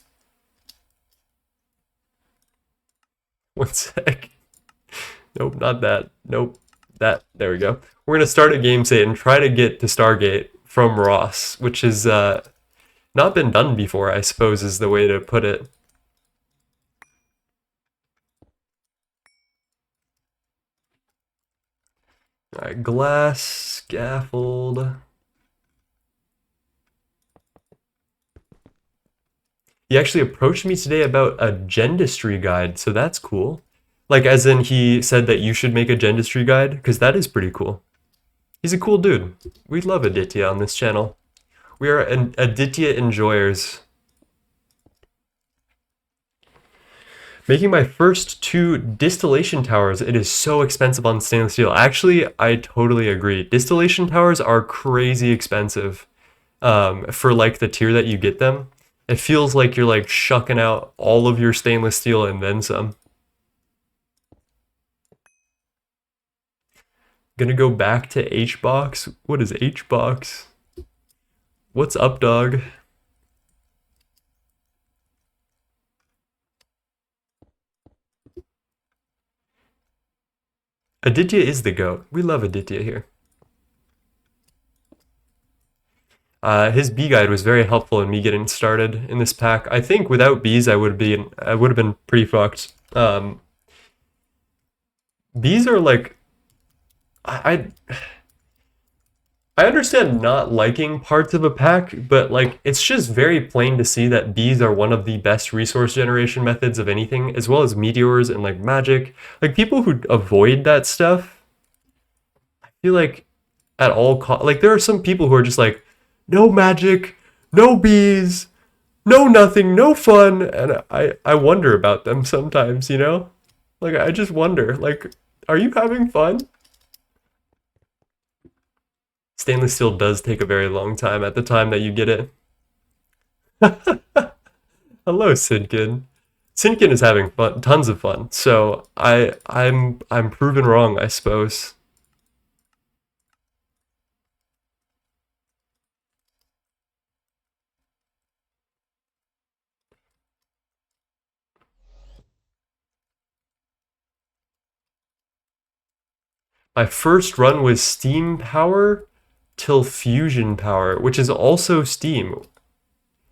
One sec. Nope, not that. Nope. That. There we go. We're going to start a game state and try to get to Stargate from Ross, which has not been done before, I suppose is the way to put it. All right, glass, scaffold. He actually approached me today about a gendistry guide, so that's cool. Like, as in, he said that you should make a gendistry guide, because that is pretty cool. He's a cool dude. We love Aditya on this channel. We are Aditya enjoyers. Making my first 2 distillation towers, it is so expensive on stainless steel. Actually, I totally agree. Distillation towers are crazy expensive for like the tier that you get them. It feels like you're like shucking out all of your stainless steel and then some. Gonna go back to H-Box. What is H-Box? What's up, dog? Aditya is the GOAT. We love Aditya here. His bee guide was very helpful in me getting started in this pack. I think without bees, I would have been pretty fucked. Bees are like, I understand not liking parts of a pack, but like it's just very plain to see that bees are one of the best resource generation methods of anything, as well as meteors and like magic. Like people who avoid that stuff, I feel like at all like there are some people who are just like, no magic, no bees, no nothing, no fun, and I wonder about them sometimes, you know? Like I just wonder, like, are you having fun? Stainless steel does take a very long time at the time that you get it. Hello, Sinkin. Sinkin is having fun, tons of fun. So I'm proven wrong, I suppose. My first run was steam power till fusion power, which is also steam.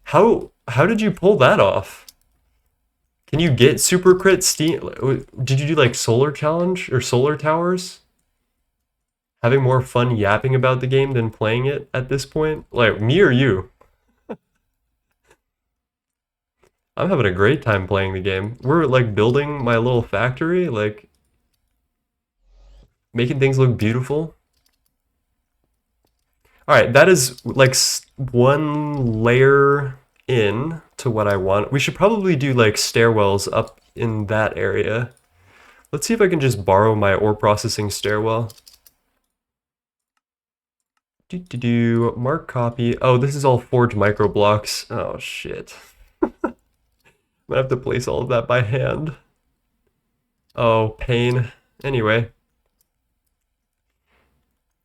How did you pull that off? Can you get super crit steam? Did you do like solar challenge or solar towers? Having more fun yapping about the game than playing it at this point? Like me or you? I'm having a great time playing the game. We're like building my little factory, like making things look beautiful. All right, that is like one layer in. to what I want. We should probably do like stairwells up in that area. Let's see if I can just borrow my ore processing stairwell. Mark copy. Oh, this is all forged micro blocks. Oh shit. I'm gonna have to place all of that by hand. Oh, pain. Anyway.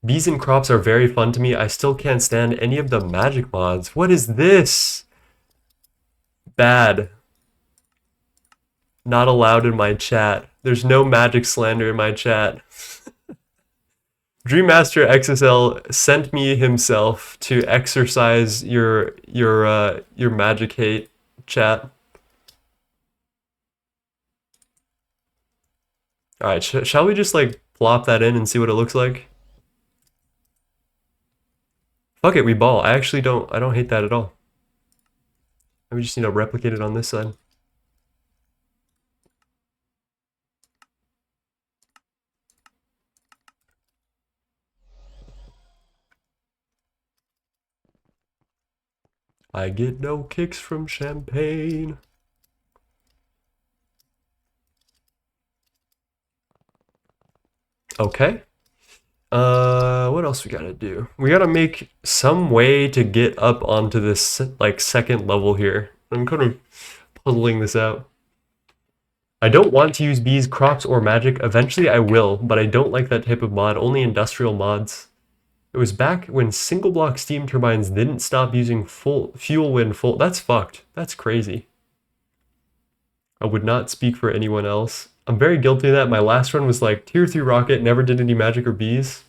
Bees and crops are very fun to me. I still can't stand any of the magic mods. What is this? Bad. Not allowed in my chat. There's no magic slander in my chat. Dreammaster XSL sent me himself to exercise your magic hate, chat. All right, shall we just like plop that in and see what it looks like? Fuck it, we ball. I don't hate that at all. And we just need to replicate it on this side. I get no kicks from champagne. Okay. What else we gotta do? We gotta make some way to get up onto this like second level here. I'm kind of puzzling this out. I don't want to use bees, crops, or magic. Eventually I will, but I don't like that type of mod. Only industrial mods. It was back when single block steam turbines didn't stop using full fuel when full. That's fucked. That's crazy. I would not speak for anyone else. I'm very guilty of that. My last run was like tier 3 rocket, never did any magic or bees.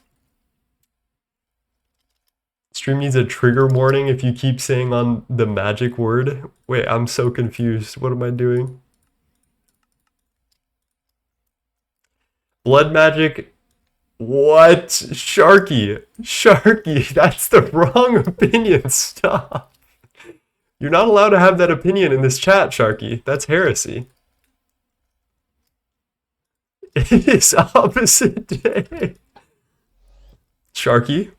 Stream needs a trigger warning if you keep saying on the magic word. Wait, I'm so confused. What am I doing? Blood magic. What? Sharky. Sharky, that's the wrong opinion. Stop. You're not allowed to have that opinion in this chat, Sharky. That's heresy. It is opposite day. Sharky,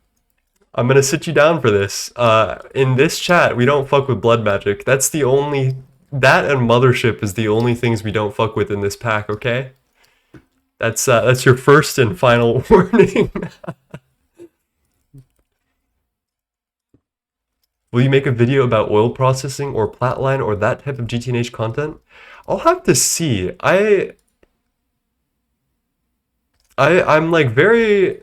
I'm gonna sit you down for this. In this chat, we don't fuck with blood magic. That's the only... That and Mothership is the only things we don't fuck with in this pack, okay? That's your first and final warning. Will you make a video about oil processing or Platline or that type of GTNH content? I'll have to see. I'm like very...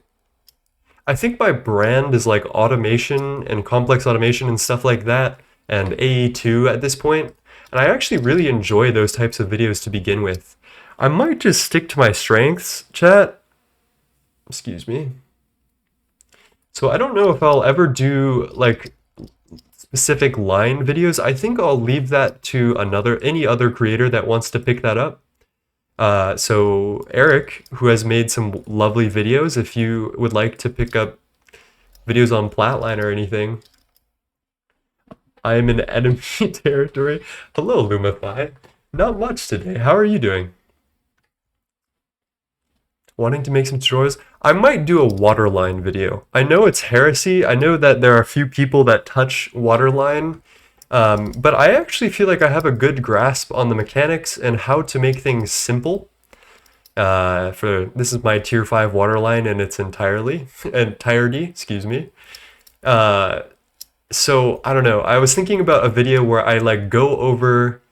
I think my brand is like automation and complex automation and stuff like that, and AE2 at this point, and I actually really enjoy those types of videos to begin with. I might just stick to my strengths, chat. Excuse me. So I don't know if I'll ever do like specific line videos. I think I'll leave that to any other creator that wants to pick that up. So Eric, who has made some lovely videos, if you would like to pick up videos on Platline or anything. I am in enemy territory. Hello, Lumify. Not much today. How are you doing? Wanting to make some tutorials? I might do a waterline video. I know it's heresy. I know that there are a few people that touch waterline. But I actually feel like I have a good grasp on the mechanics and how to make things simple. This is my tier 5 waterline in its entirety, excuse me. So I don't know. I was thinking about a video where I like go over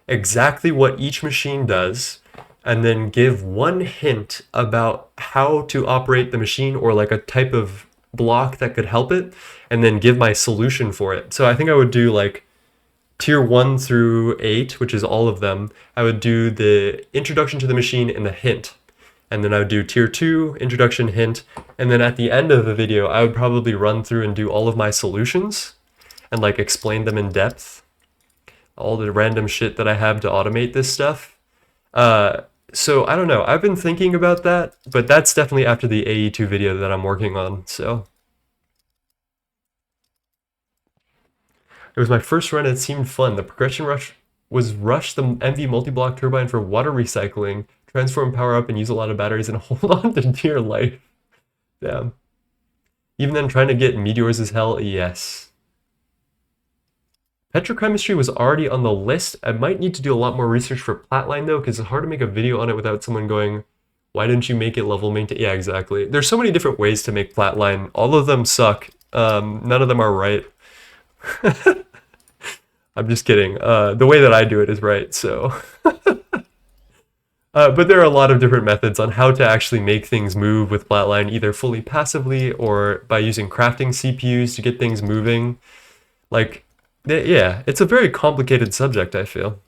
exactly what each machine does and then give one hint about how to operate the machine or like a type of block that could help it, and then give my solution for it. So I think I would do like tier 1 through 8, which is all of them. I would do the introduction to the machine and the hint. And then I would do tier 2, introduction, hint. And then at the end of the video, I would probably run through and do all of my solutions and like explain them in depth. All the random shit that I have to automate this stuff. So I don't know. I've been thinking about that, but that's definitely after the AE2 video that I'm working on, so. It was my first run and it seemed fun. The progression rush was rush the MV multi-block turbine for water recycling, transform power up and use a lot of batteries and hold on to dear life. Damn. Even then trying to get meteors as hell, yes. Petrochemistry was already on the list. I might need to do a lot more research for Platline though, because it's hard to make a video on it without someone going, why didn't you make it level maintain? Yeah, exactly. There's so many different ways to make Platline. All of them suck. None of them are right. I'm just kidding. The way that I do it is right, so. But there are a lot of different methods on how to actually make things move with Flatline, either fully passively or by using crafting CPUs to get things moving. Like, yeah, it's a very complicated subject, I feel.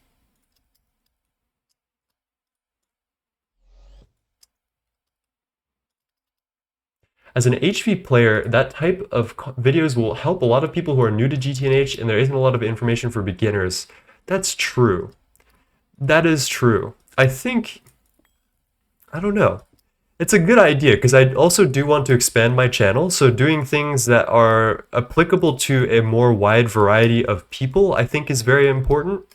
As an HV player, that type of videos will help a lot of people who are new to GTNH, and there isn't a lot of information for beginners. That's true. That is true. I think, I don't know. It's a good idea because I also do want to expand my channel. So doing things that are applicable to a more wide variety of people, I think is very important.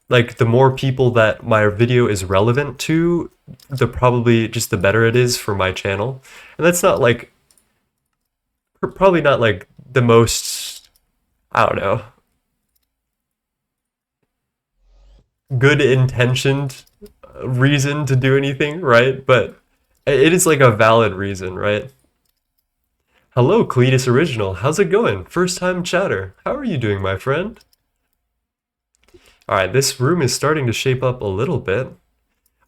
Like the more people that my video is relevant to, the probably just the better it is for my channel. And that's not like, probably not like the most, I don't know, good intentioned reason to do anything, right? But it is like a valid reason, right? Hello, Cletus Original. How's it going? First time chatter. How are you doing, my friend? Alright, this room is starting to shape up a little bit.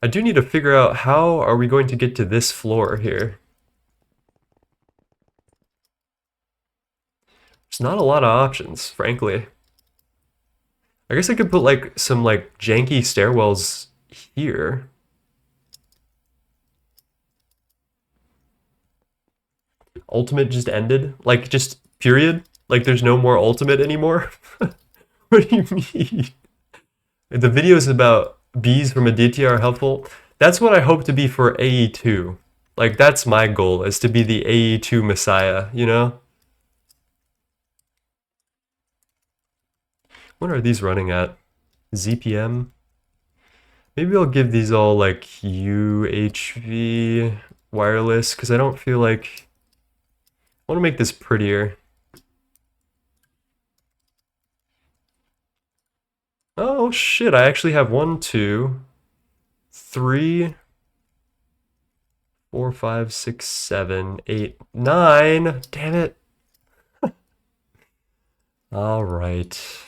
I do need to figure out how are we going to get to this floor here. There's not a lot of options, frankly. I guess I could put like some like janky stairwells here. Ultimate just ended? Like just period? Like there's no more ultimate anymore? What do you mean? The videos about bees from Aditya are helpful. That's what I hope to be for AE2. Like that's my goal, is to be the AE2 messiah, you know? What are these running at? ZPM? Maybe I'll give these all like UHV wireless, because I don't feel like... I want to make this prettier. Oh shit, I actually have 1, 2, 3, 4, 5, 6, 7, 8, 9. Damn it. All right.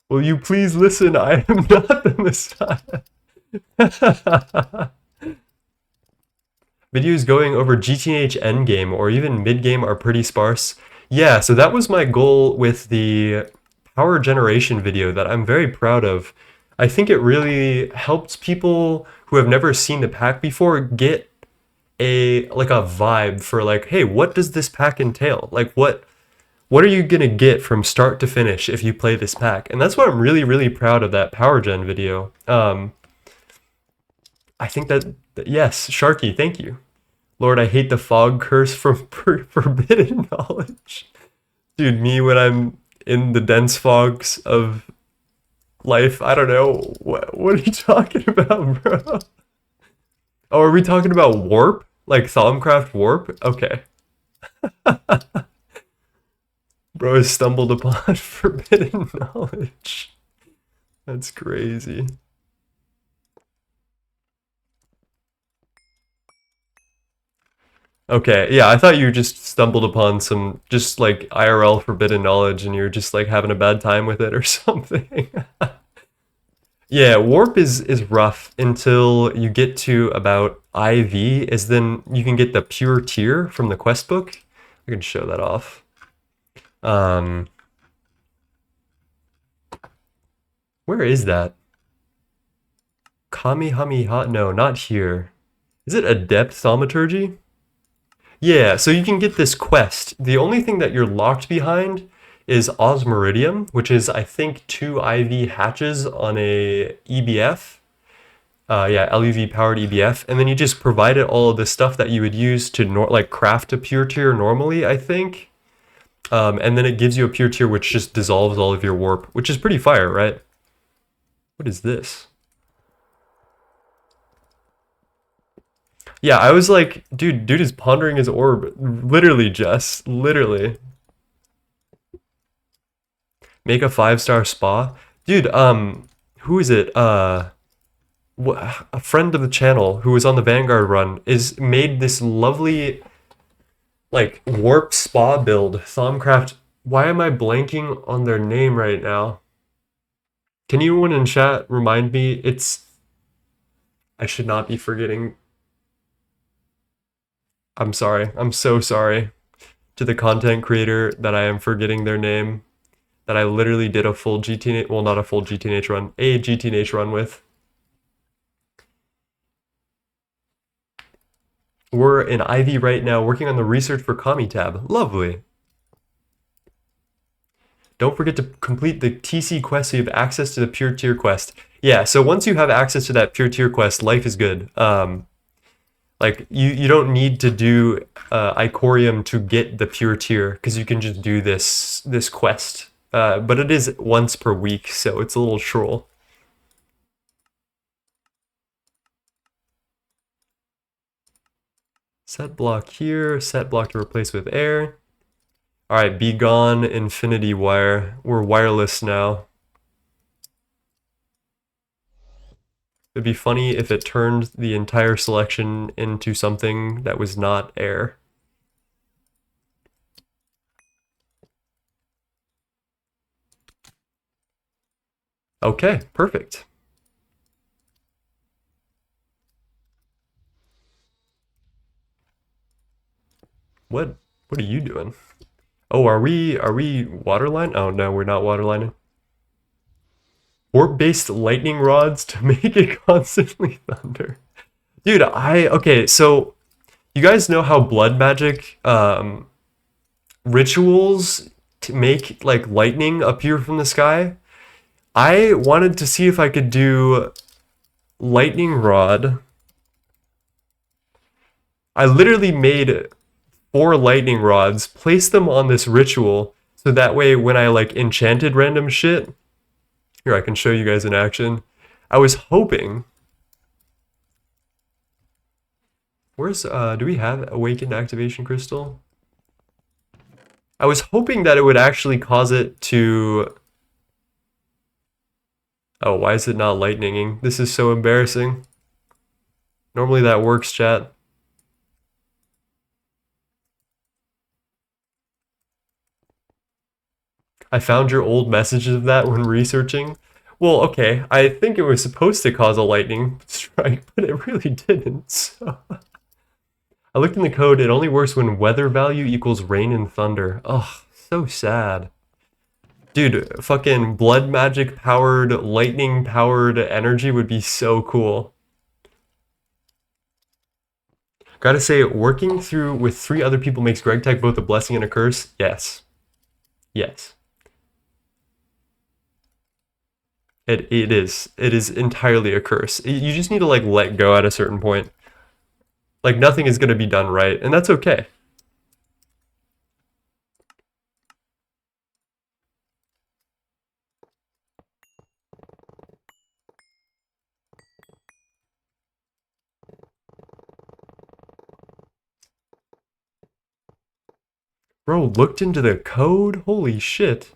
Will you please listen? I am not the Messiah. Videos going over GTNH endgame or even mid-game are pretty sparse. Yeah, so that was my goal with the power generation video that I'm very proud of. I think it really helped people who have never seen the pack before get a vibe for like, hey, what does this pack entail? Like what are you gonna get from start to finish if you play this pack? And that's why I'm really, really proud of that power gen video. I think that yes, Sharky, thank you. Lord, I hate the fog curse from forbidden knowledge. Dude, me when I'm in the dense fogs of life, I don't know. What are you talking about, bro? Oh, are we talking about warp? Like Thaumcraft warp? Okay. Bro has stumbled upon forbidden knowledge. That's crazy. Okay, yeah, I thought you just stumbled upon some just like IRL forbidden knowledge and you're just like having a bad time with it or something. Yeah, warp is rough until you get to about IV, is then you can get the pure tier from the quest book. I can show that off. Where is that? Kamehameha? No, not here. Is it Adept Thaumaturgy? Yeah, so you can get this quest. The only thing that you're locked behind is Osmeridium, which is, I think, 2 IV hatches on a EBF. Yeah, LUV-powered EBF. And then you just provided all of the stuff that you would use to like craft a pure tier normally, I think. And then it gives you a pure tier which just dissolves all of your warp, which is pretty fire, right? What is this? Yeah, I was like, dude is pondering his orb. Literally, Jess. Literally. Make a 5-star spa. Dude, who is it? A friend of the channel who was on the Vanguard run is made this lovely like warp spa build. Thaumcraft. Why am I blanking on their name right now? Can anyone in chat remind me? I should not be forgetting. I'm sorry. I'm so sorry to the content creator that I am forgetting their name. That I literally did a full GTNH, well, not a full GTNH run, a GTNH run with. We're in Ivy right now working on the research for Comitab. Lovely. Don't forget to complete the TC quest so you have access to the pure tier quest. Yeah, so once you have access to that pure tier quest, life is good. Like you don't need to do Icorium to get the pure tier because you can just do this quest. But it is once per week, so it's a little troll. Set block here, set block to replace with air. All right, be gone, infinity wire. We're wireless now. It'd be funny if it turned the entire selection into something that was not air. Okay, perfect. What are you doing? Oh, are we waterline? Oh no, we're not waterlining. Orb-based lightning rods to make it constantly thunder. Dude, okay, so you guys know how blood magic rituals to make like lightning appear from the sky? I wanted to see if I could do lightning rod. I literally made 4 lightning rods, placed them on this ritual, so that way when I like enchanted random shit, here I can show you guys in action. I was hoping. Where's do we have awakened activation crystal? I was hoping that it would actually cause it to. Oh, why is it not lightninging? This is so embarrassing. Normally that works, chat. I found your old messages of that when researching. Well, okay, I think it was supposed to cause a lightning strike, but it really didn't. So. I looked in the code, it only works when weather value equals rain and thunder. Ugh, so sad. Dude, fucking blood magic powered, lightning powered energy would be so cool. Gotta say, working through with 3 other people makes Gregtech both a blessing and a curse? Yes. Yes. It is. It is entirely a curse. You just need to like let go at a certain point. Like nothing is gonna be done right, and that's okay. Bro, looked into the code? Holy shit.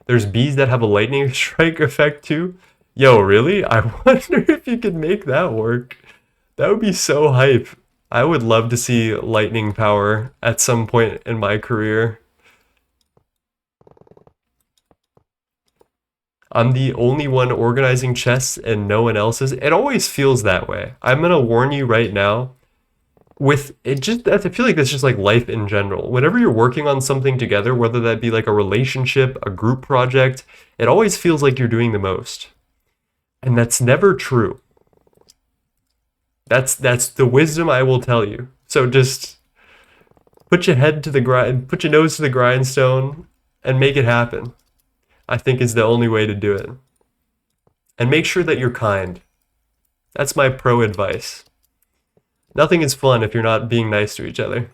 There's bees that have a lightning strike effect too? Yo, really? I wonder if you could make that work. That would be so hype. I would love to see lightning power at some point in my career. I'm the only one organizing chests and no one else is. It always feels that way. I'm gonna warn you right now. With it just, I feel like that's just like life in general. Whenever you're working on something together, whether that be like a relationship, a group project, it always feels like you're doing the most. And that's never true. That's the wisdom I will tell you. So just put your head to the grind, put your nose to the grindstone, and make it happen. I think is the only way to do it. And make sure that you're kind. That's my pro advice. Nothing is fun if you're not being nice to each other.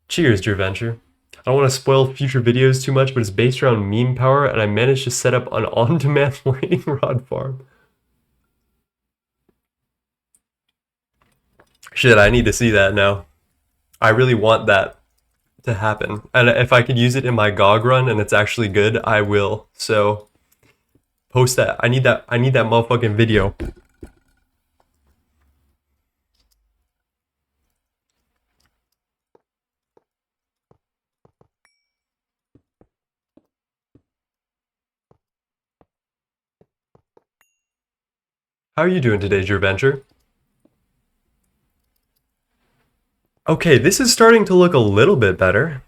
Cheers, Drew Venture. I don't want to spoil future videos too much, but it's based around meme power, and I managed to set up an on-demand lightning rod farm. Shit, I need to see that now. I really want that to happen. And if I could use it in my GOG run and it's actually good, I will. So post that. I need that motherfucking video. How are you doing today, Your Venture? Okay, this is starting to look a little bit better.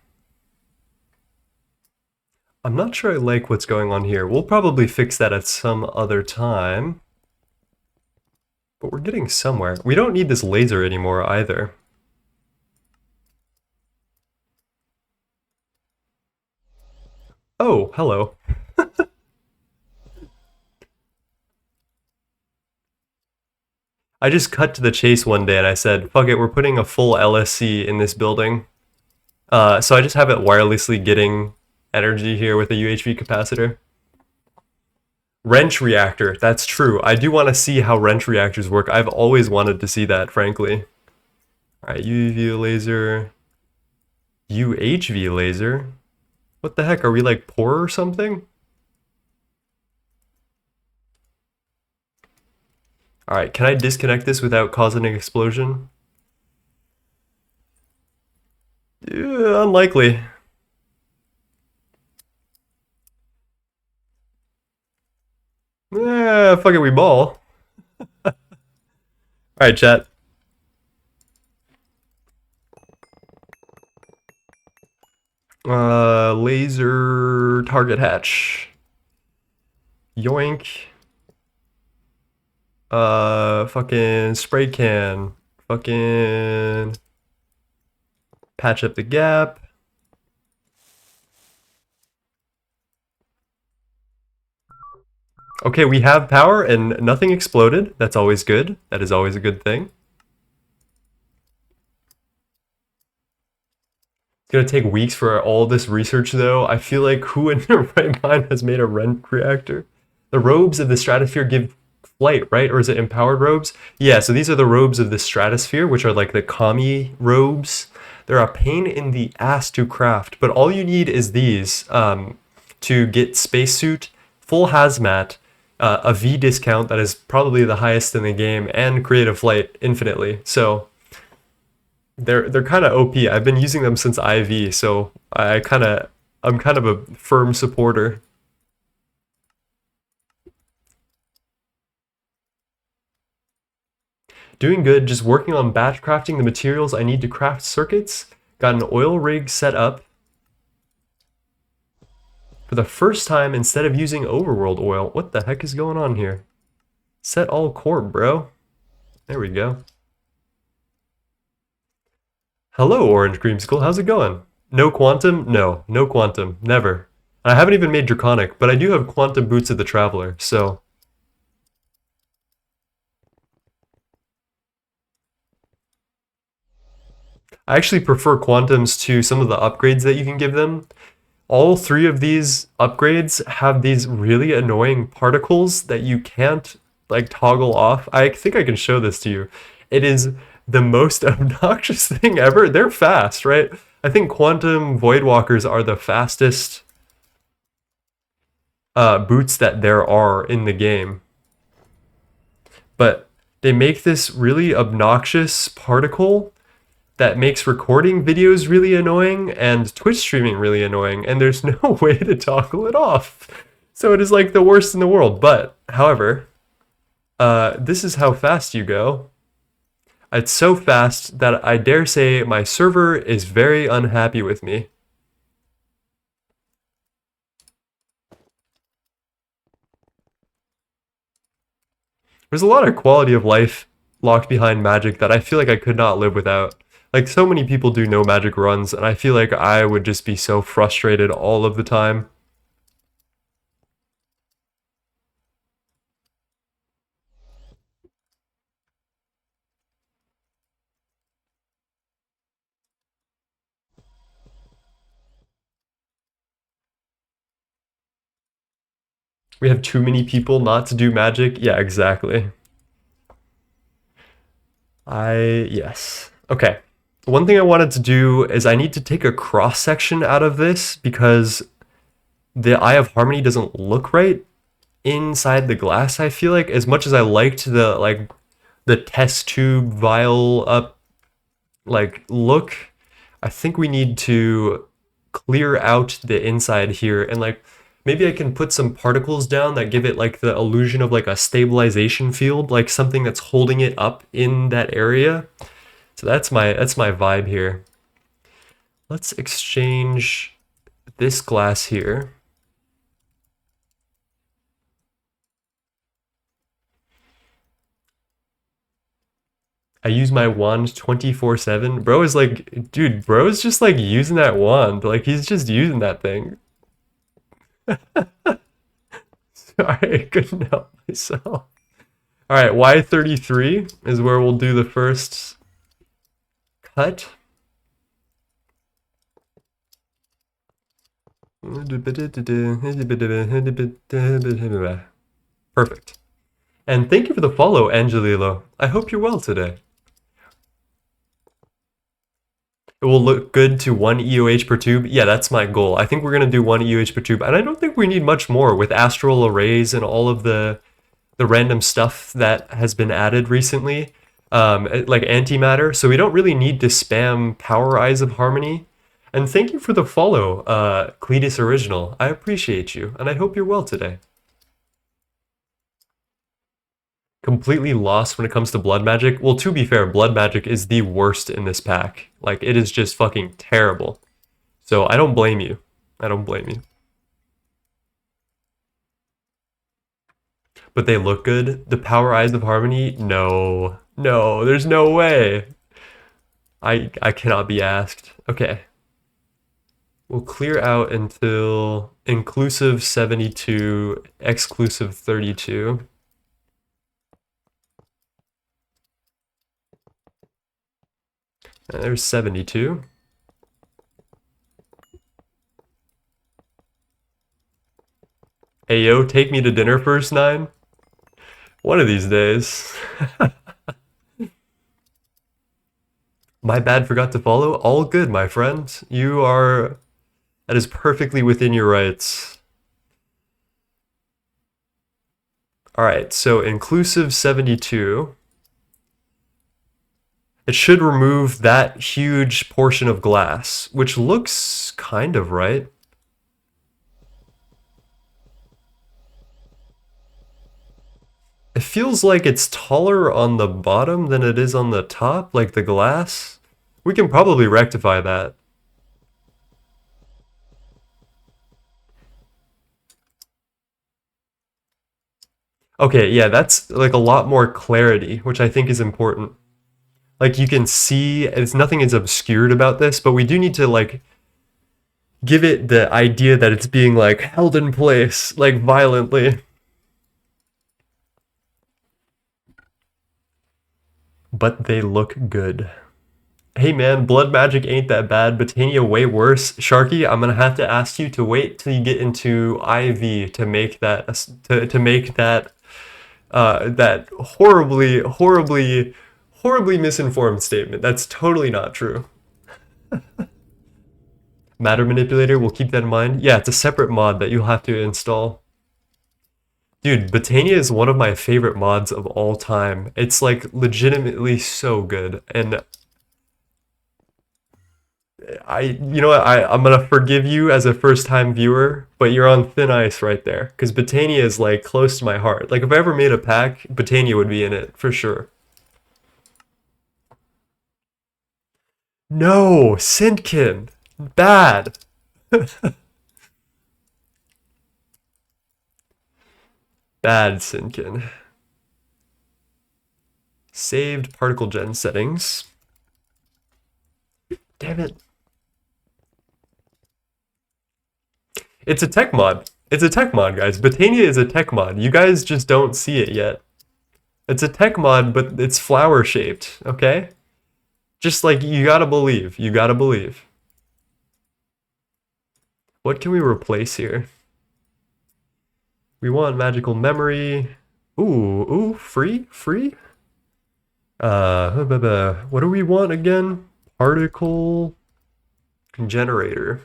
I'm not sure I like what's going on here. We'll probably fix that at some other time. But we're getting somewhere. We don't need this laser anymore either. Oh, hello. I just cut to the chase one day and I said, fuck it, we're putting a full LSC in this building. So I just have it wirelessly getting energy here with a UHV capacitor. Wrench reactor, that's true. I do want to see how wrench reactors work. I've always wanted to see that, frankly. Alright, UV laser. UHV laser? What the heck, are we like poor or something? Alright, can I disconnect this without causing an explosion? Unlikely. Fuck it, we ball. Alright, chat. Laser target hatch. Yoink. Fucking spray can. Fucking patch up the gap. Okay, we have power and nothing exploded. That's always good. That is always a good thing. It's gonna take weeks for all this research though. I feel like who in their right mind has made a Rent reactor? The robes of the stratosphere give flight, right? Or is it empowered robes? Yeah, so these are the robes of the stratosphere, which are like the commie robes. They're a pain in the ass to craft, but all you need is these to get spacesuit, full hazmat, a V discount that is probably the highest in the game, and creative flight infinitely. So they're kind of OP. I've been using them since IV, so I'm kind of a firm supporter. Doing good, just working on batch crafting the materials I need to craft circuits. Got an oil rig set up. For the first time, instead of using overworld oil, what the heck is going on here? Set all cord, bro. There we go. Hello, Orange Creamsicle, how's it going? No quantum? No, no quantum, never. I haven't even made Draconic, but I do have quantum boots of the Traveler, so... I actually prefer quantums to some of the upgrades that you can give them. All three of these upgrades have these really annoying particles that you can't like toggle off. I think I can show this to you. It is the most obnoxious thing ever. They're fast, right? I think quantum voidwalkers are the fastest boots that there are in the game. But they make this really obnoxious particle that makes recording videos really annoying and Twitch streaming really annoying, and there's no way to toggle it off. So it is like the worst in the world. But, however, this is how fast you go. It's so fast that I dare say my server is very unhappy with me. There's a lot of quality of life locked behind Magic that I feel like I could not live without. Like, so many people do no Magic runs, and I feel like I would just be so frustrated all of the time. We have too many people not to do Magic. Yeah, exactly. Yes. Okay. One thing I wanted to do is I need to take a cross section out of this because the Eye of Harmony doesn't look right inside the glass. I feel like as much as I liked the test tube vial up look, I think we need to clear out the inside here and maybe I can put some particles down that give it like the illusion of like a stabilization field, like something that's holding it up in that area. So that's my vibe here. Let's exchange this glass here. I use my wand 24/7. Bro is like, dude, bro is just like using that wand. Like he's just using that thing. Sorry, I couldn't help myself. All right, Y33 is where we'll do the first cut. Perfect. And thank you for the follow, Angelilo. I hope you're well today. It will look good to 1 EOH per tube. Yeah, that's my goal. I think we're going to do 1 EOH per tube. And I don't think we need much more with astral arrays and all of the random stuff that has been added recently, like antimatter. So we don't really need to spam Power Eyes of Harmony. And thank you for the follow, Cletus Original. I appreciate you, and I hope you're well today. Completely lost when it comes to blood magic. Well, to be fair, blood magic is the worst in this pack. Like, it is just fucking terrible. So I don't blame you. I don't blame you. But they look good. The Power Eyes of Harmony? No. No, there's no way. I cannot be asked. Okay. We'll clear out until inclusive 72, exclusive 32. And there's 72. Hey yo, take me to dinner first, 9. One of these days. My bad, forgot to follow. All good, my friend. That is perfectly within your rights. Alright, so inclusive 72. It should remove that huge portion of glass, which looks kind of right. It feels like it's taller on the bottom than it is on the top, like the glass. We can probably rectify that. Okay, yeah, that's like a lot more clarity, which I think is important. Like you can see, nothing is obscured about this, but we do need to like give it the idea that it's being like held in place, like violently. But they look good. Hey man, blood magic ain't that bad. Botania way worse. Sharky, I'm gonna have to ask you to wait till you get into IV to make that that horribly misinformed statement. That's totally not true. Matter manipulator, we'll keep that in mind. Yeah, it's a separate mod that you'll have to install. Dude, Botania is one of my favorite mods of all time. It's like legitimately so good. And you know what, I'm gonna forgive you as a first-time viewer, but you're on thin ice right there. Because Botania is like close to my heart. Like if I ever made a pack, Botania would be in it, for sure. No, Sintkin. Bad. Bad Sinkin. Saved particle gen settings. Damn it. It's a tech mod. It's a tech mod, guys. Botania is a tech mod. You guys just don't see it yet. It's a tech mod, but it's flower shaped, okay? Just like, you gotta believe. You gotta believe. What can we replace here? We want magical memory. Ooh, free? What do we want again? Particle generator.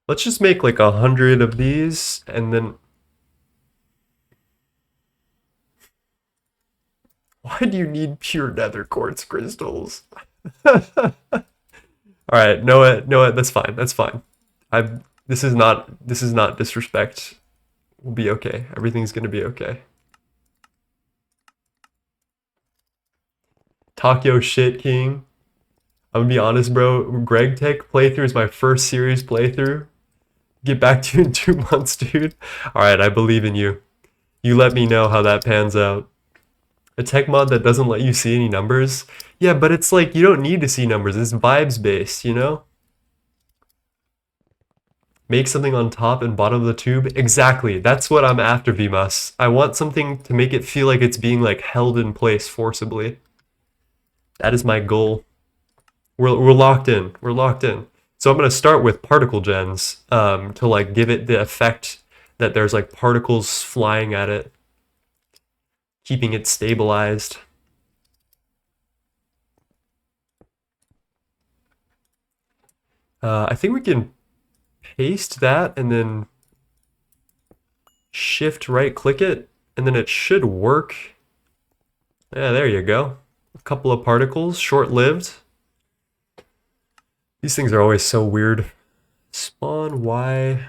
Let's just make like 100 of these and then... Why do you need pure nether quartz crystals? Alright, Noah, that's fine, that's fine. This is not disrespect. We'll be okay. Everything's gonna be okay. Talk shit, King. I'm gonna be honest, bro. Gregtech playthrough is my first serious playthrough. Get back to you in 2 months, dude. Alright, I believe in you. You let me know how that pans out. A tech mod that doesn't let you see any numbers? Yeah, but it's like, you don't need to see numbers. It's vibes based, you know? Make something on top and bottom of the tube? Exactly. That's what I'm after, Vimas. I want something to make it feel like it's being like held in place forcibly. That is my goal. We're locked in. We're locked in. So I'm going to start with particle gens to like give it the effect that there's like particles flying at it, keeping it stabilized. I think we can paste that and then shift right click it and then it should work. Yeah, there you go. A couple of particles, short-lived. These things are always so weird. Spawn Y.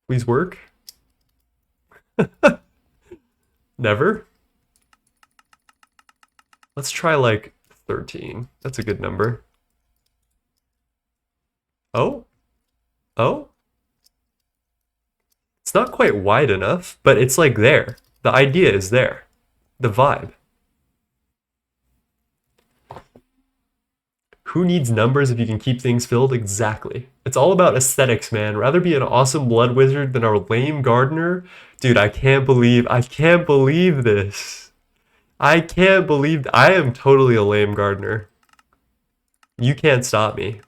Please work. Never. Let's try like 13. That's a good number. Oh? Oh? It's not quite wide enough, but it's like there. The idea is there. The vibe. Who needs numbers if you can keep things filled? Exactly. It's all about aesthetics, man. Rather be an awesome blood wizard than a lame gardener. Dude, I can't believe this. I can't believe I am totally a lame gardener. You can't stop me.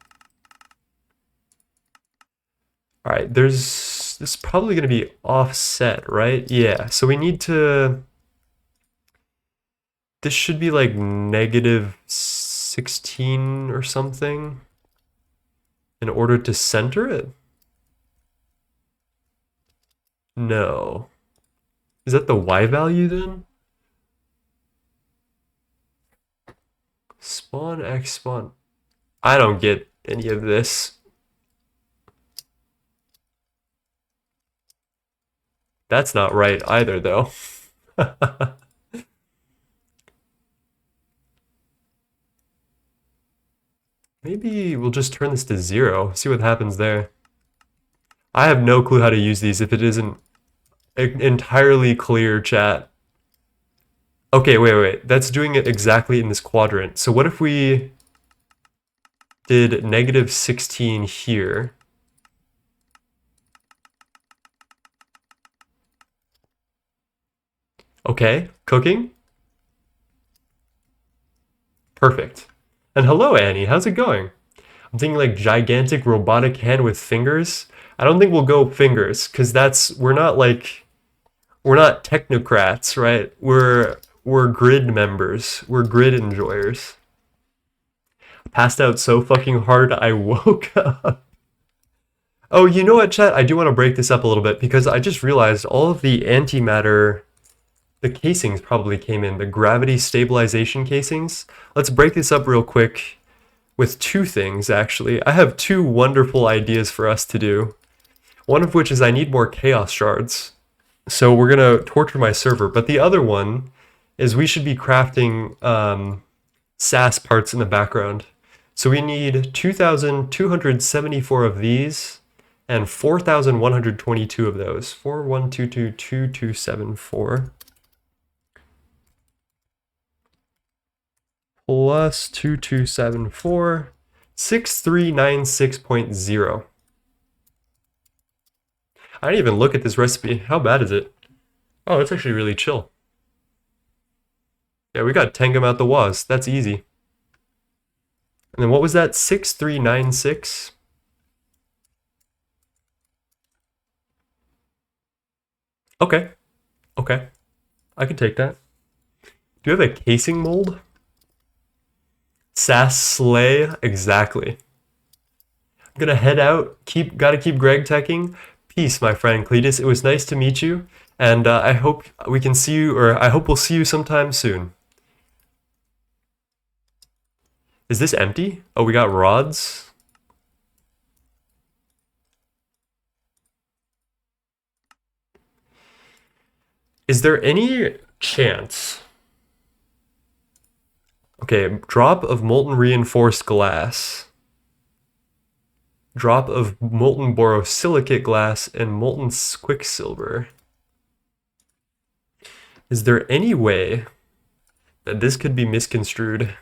All right, this is probably going to be offset, right? Yeah, so we need to... This should be like negative 16 or something in order to center it. No. Is that the Y value then? Spawn X spawn. I don't get any of this. That's not right either, though. Maybe we'll just turn this to 0, see what happens there. I have no clue how to use these if it isn't entirely clear, chat. Okay, wait. That's doing it exactly in this quadrant. So what if we did negative 16 here? Okay, cooking. Perfect. And hello, Annie, how's it going? I'm thinking like gigantic robotic hand with fingers. I don't think we'll go fingers, because we're not technocrats, right? We're grid members. We're grid enjoyers. Passed out so fucking hard I woke up. Oh, you know what, chat? I do want to break this up a little bit because I just realized all of the antimatter, the casings probably came in, the gravity stabilization casings. Let's break this up real quick with 2 things, actually. I have 2 wonderful ideas for us to do. One of which is I need more chaos shards. So we're going to torture my server. But the other one is we should be crafting SAS parts in the background. So we need 2,274 of these and 4,122 of those. 41222274 plus 2274, 6396.0. I didn't even look at this recipe. How bad is it? Oh, it's actually really chill. Yeah, we got Tangam out the waz. That's easy. And then what was that? 6396? Okay. Okay. I can take that. Do you have a casing mold? Sass Slay? Exactly. I'm gonna head out. Gotta keep Gregteching. Peace, my friend Cletus. It was nice to meet you, and I hope we can see you, or I hope we'll see you sometime soon. Is this empty? Oh, we got rods. Is there any chance? Okay, drop of molten reinforced glass. Drop of molten borosilicate glass and molten quicksilver. Is there any way that this could be misconstrued?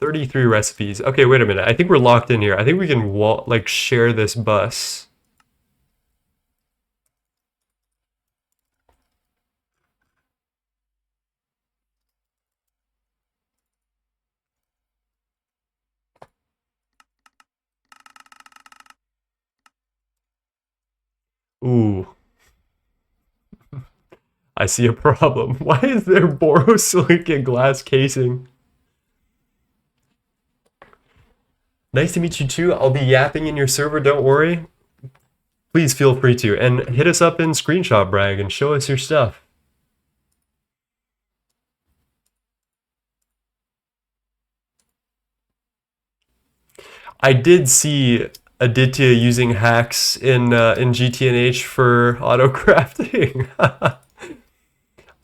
33 recipes. Okay, wait a minute. I think we're locked in here. I think we can like share this bus. Ooh, I see a problem. Why is there borosilicate glass casing? Nice to meet you too. I'll be yapping in your server, don't worry. Please feel free to. And hit us up in Screenshot Brag and show us your stuff. I did see Aditya using hacks in GTNH for auto crafting.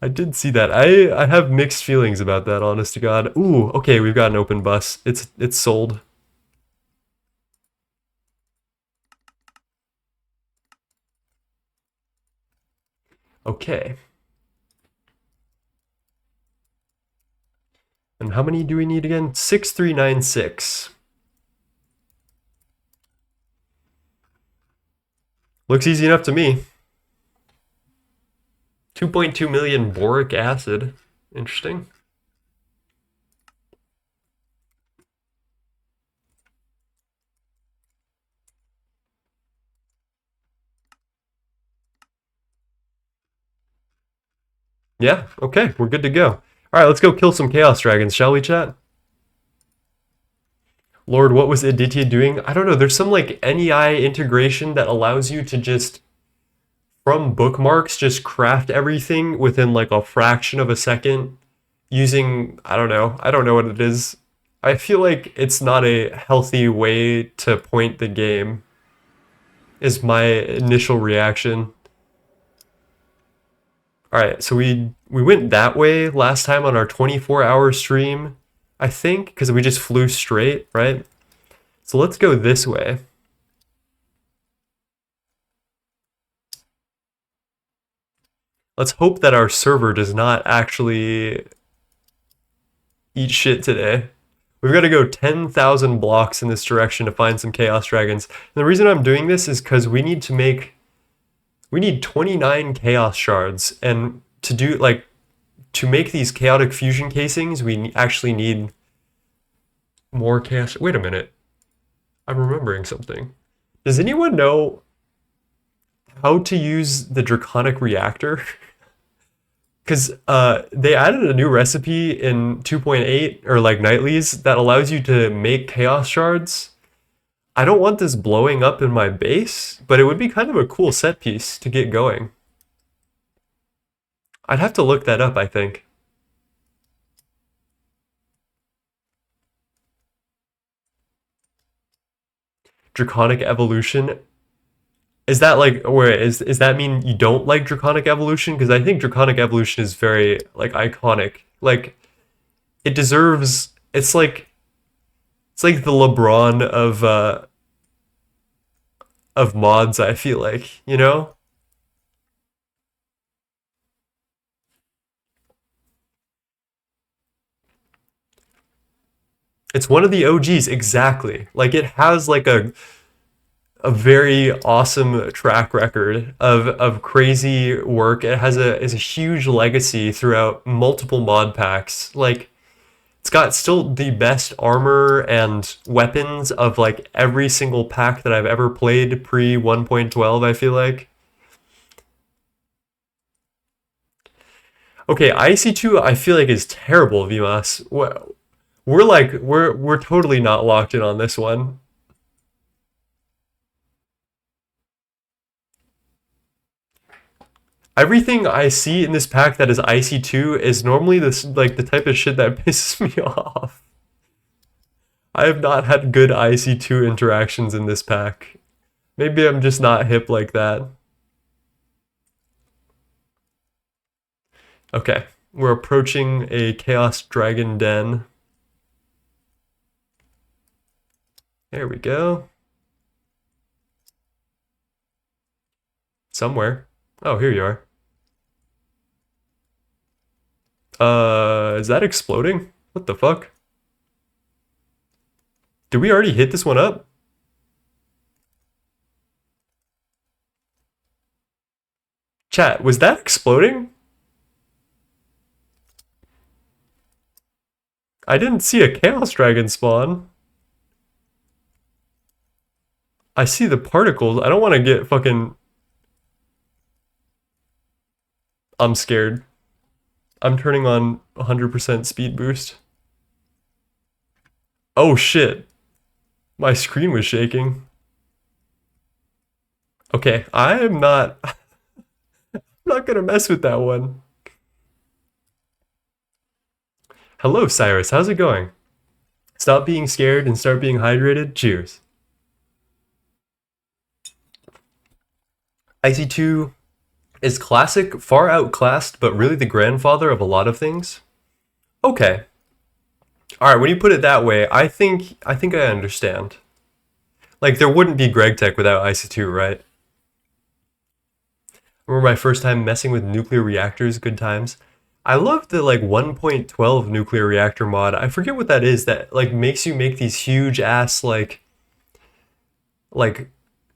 I did see that. I have mixed feelings about that, honest to God. Ooh, okay, we've got an open bus. It's sold. Okay. And how many do we need again? 6396. Looks easy enough to me. 2.2 million boric acid. Interesting. Yeah, okay, we're good to go. All right, let's go kill some Chaos Dragons, shall we, chat? Lord, what was Aditya doing? I don't know, there's some like NEI integration that allows you to just, from bookmarks, just craft everything within like a fraction of a second using, I don't know what it is. I feel like it's not a healthy way to point the game, is my initial reaction. All right, so we went that way last time on our 24-hour stream, I think, because we just flew straight, right? So let's go this way. Let's hope that our server does not actually eat shit today. We've got to go 10,000 blocks in this direction to find some Chaos Dragons. And the reason I'm doing this is because we need 29 Chaos Shards, and to make these Chaotic Fusion casings, we actually need more Chaos. Wait a minute. I'm remembering something. Does anyone know how to use the Draconic Reactor? Because they added a new recipe in 2.8, or like Nightly's, that allows you to make Chaos Shards. I don't want this blowing up in my base, but it would be kind of a cool set piece to get going. I'd have to look that up, I think. Draconic Evolution. Is that like, where is that mean you don't like Draconic Evolution? Because I think Draconic Evolution is very like iconic. Like it deserves. It's like the LeBron of mods. I feel like, you know. It's one of the OGs, exactly. Like it has like a very awesome track record of crazy work. It has a huge legacy throughout multiple mod packs. Like it's got still the best armor and weapons of like every single pack that I've ever played pre 1.12, I feel like. Okay, IC2 I feel like is terrible, Vimas. We're totally not locked in on this one. Everything I see in this pack that is IC2 is normally this like the type of shit that pisses me off. I have not had good IC2 interactions in this pack. Maybe I'm just not hip like that. Okay, we're approaching a Chaos Dragon Den. There we go. Somewhere. Oh, here you are. Is that exploding? What the fuck? Did we already hit this one up? Chat, was that exploding? I didn't see a Chaos Dragon spawn. I see the particles. I don't want to get fucking... I'm scared. I'm turning on 100% speed boost. Oh shit. My screen was shaking. Okay, I am not... I'm not gonna mess with that one. Hello, Cyrus. How's it going? Stop being scared and start being hydrated. Cheers. IC2 is classic, far outclassed, but really the grandfather of a lot of things. Okay. All right, when you put it that way, I think I understand. Like there wouldn't be Gregtech without IC2, right? I remember my first time messing with nuclear reactors, good times. I love the like 1.12 nuclear reactor mod. I forget what that is that like makes you make these huge ass like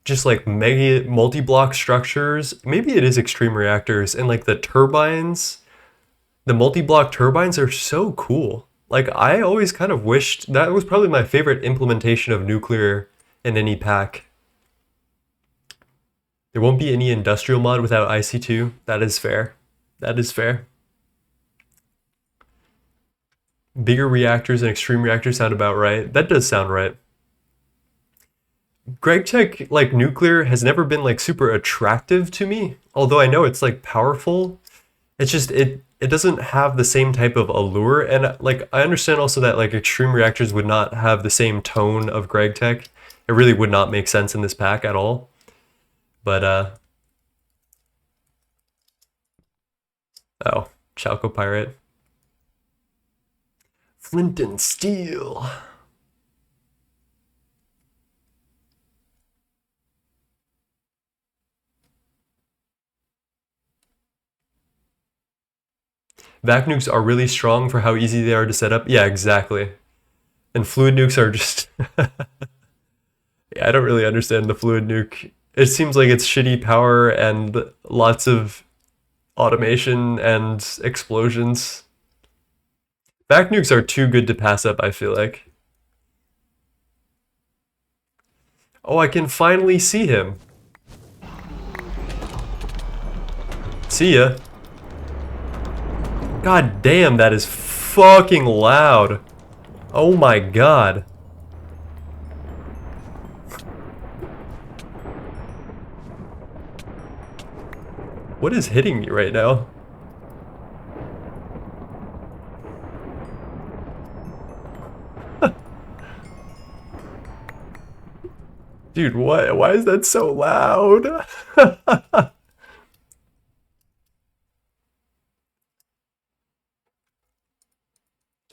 just like mega multi-block structures. Maybe it is extreme reactors and like the turbines, the multi-block turbines are so cool. Like I always kind of wished that was probably my favorite implementation of nuclear in any pack. There won't be any industrial mod without IC2. That is fair. That is fair. Bigger reactors and extreme reactors sound about right. That does sound right. Gregtech like nuclear has never been like super attractive to me. Although I know it's like powerful. It's just it doesn't have the same type of allure. And like I understand also that like extreme reactors would not have the same tone of Gregtech. It really would not make sense in this pack at all. But oh, Chalco Pirate. Flint and Steel. Vac nukes are really strong for how easy they are to set up. Yeah, exactly. And fluid nukes are just... yeah, I don't really understand the fluid nuke. It seems like it's shitty power and lots of automation and explosions. Vac nukes are too good to pass up, I feel like. Oh, I can finally see him. See ya. God damn, that is fucking loud. Oh my god. What is hitting me right now? Dude, what? Why is that so loud?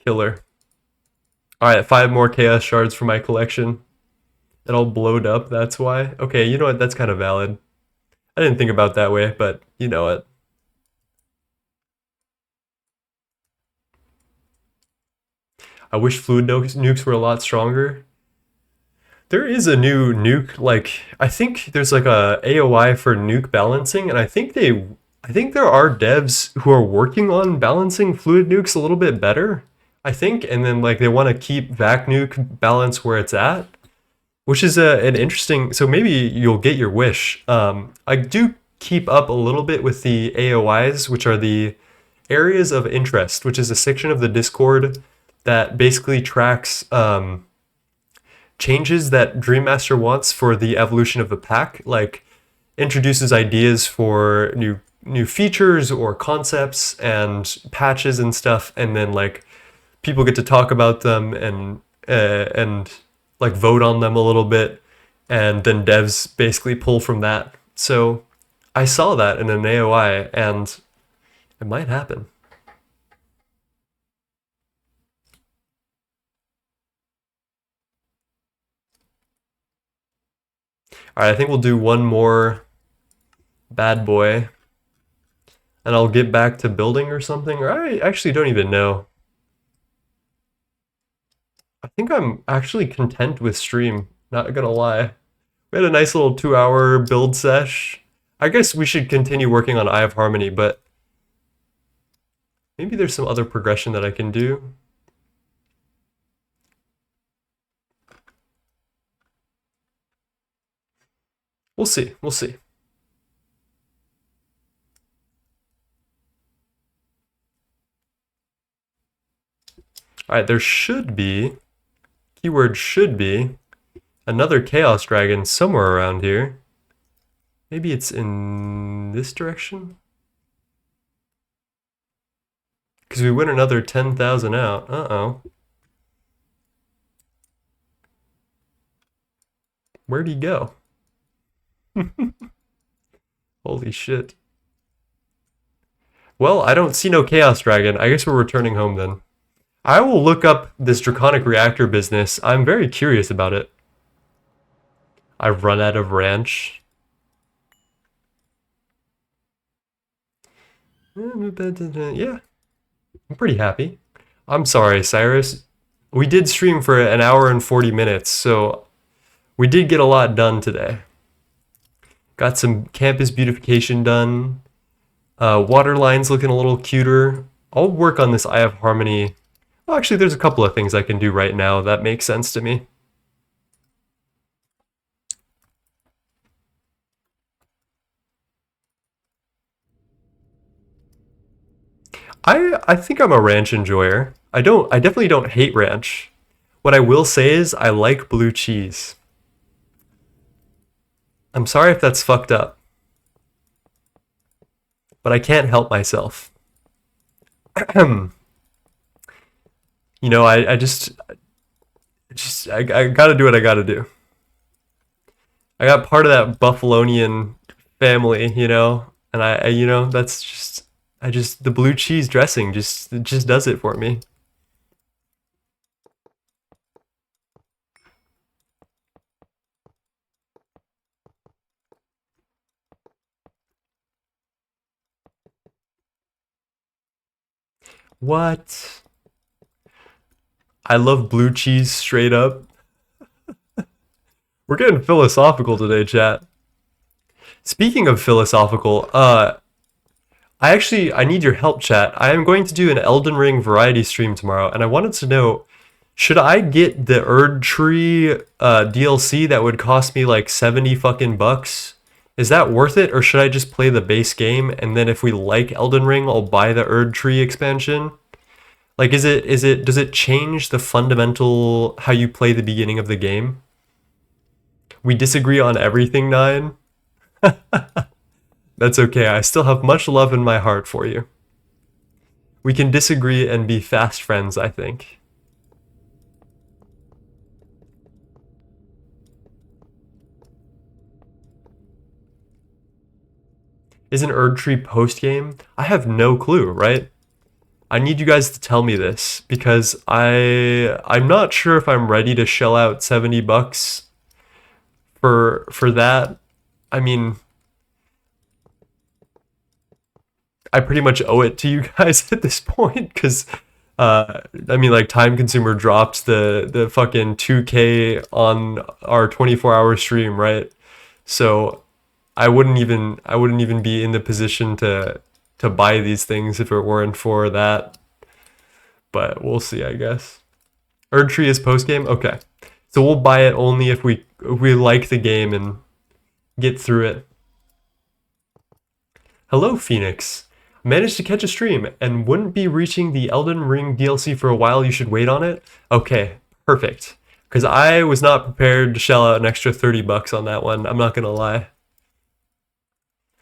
Killer. Alright, 5 more chaos shards for my collection. It all blowed up, that's why. Okay, you know what? That's kind of valid. I didn't think about that way, but you know it. I wish fluid nukes were a lot stronger. There is a new nuke, like I think there's like a AOI for nuke balancing, and I think there are devs who are working on balancing fluid nukes a little bit better. I think, and then like they want to keep vac nuke balance where it's at, which is an interesting. So maybe you'll get your wish. I do keep up a little bit with the AOIs, which are the areas of interest, which is a section of the Discord that basically tracks changes that Dream Master wants for the evolution of the pack, like introduces ideas for new features or concepts and patches and stuff, and then like people get to talk about them and like vote on them a little bit, and then devs basically pull from that. So I saw that in an AOI, and it might happen. All right, I think we'll do one more bad boy, and I'll get back to building or something. Or I actually don't even know. I think I'm actually content with stream, not gonna lie. We had a nice little 2 hour build sesh. I guess we should continue working on Eye of Harmony, but maybe there's some other progression that I can do. We'll see, we'll see. All right, there should be, keyword should be, another Chaos Dragon somewhere around here. Maybe it's in this direction? Because we win another 10,000 out. Uh-oh. Where'd he go? Holy shit. Well, I don't see no Chaos Dragon. I guess we're returning home then. I will look up this Draconic Reactor business. I'm very curious about it. I've run out of ranch. Yeah, I'm pretty happy. I'm sorry, Cyrus. We did stream for an hour and 40 minutes, so we did get a lot done today. Got some campus beautification done. Water lines looking a little cuter. I'll work on this Eye of Harmony. Well, actually, there's a couple of things I can do right now that make sense to me. I think I'm a ranch enjoyer. I definitely don't hate ranch. What I will say is I like blue cheese. I'm sorry if that's fucked up, but I can't help myself. You know, I I gotta do what I gotta do. I got part of that Buffalonian family, you know, and you know, that's just, the blue cheese dressing just, it just does it for me. What? I love blue cheese straight up. We're getting philosophical today, chat. Speaking of philosophical, I need your help, chat. I am going to do an Elden Ring variety stream tomorrow, and I wanted to know, should I get the Erd Tree DLC that would cost me like 70 fucking bucks? Is that worth it, or should I just play the base game, and then if we like Elden Ring, I'll buy the Erd Tree expansion? Like, does it change the fundamental how you play the beginning of the game? We disagree on everything, Nine. That's okay. I still have much love in my heart for you. We can disagree and be fast friends, I think. Is an Erd Tree post-game? I have no clue, right? I need you guys to tell me this, because I'm not sure if I'm ready to shell out 70 bucks for that. I mean, I pretty much owe it to you guys at this point, because I mean, like Time Consumer dropped the fucking 2K on our 24-hour stream, right? So I wouldn't even be in the position to buy these things if it weren't for that. But we'll see, I guess. Erdtree is post game. Okay, so we'll buy it only if we like the game and get through it. Hello, Phoenix. Managed to catch a stream and wouldn't be reaching the Elden Ring DLC for a while. You should wait on it. Okay, perfect. Because I was not prepared to shell out an extra 30 bucks on that one. I'm not gonna lie.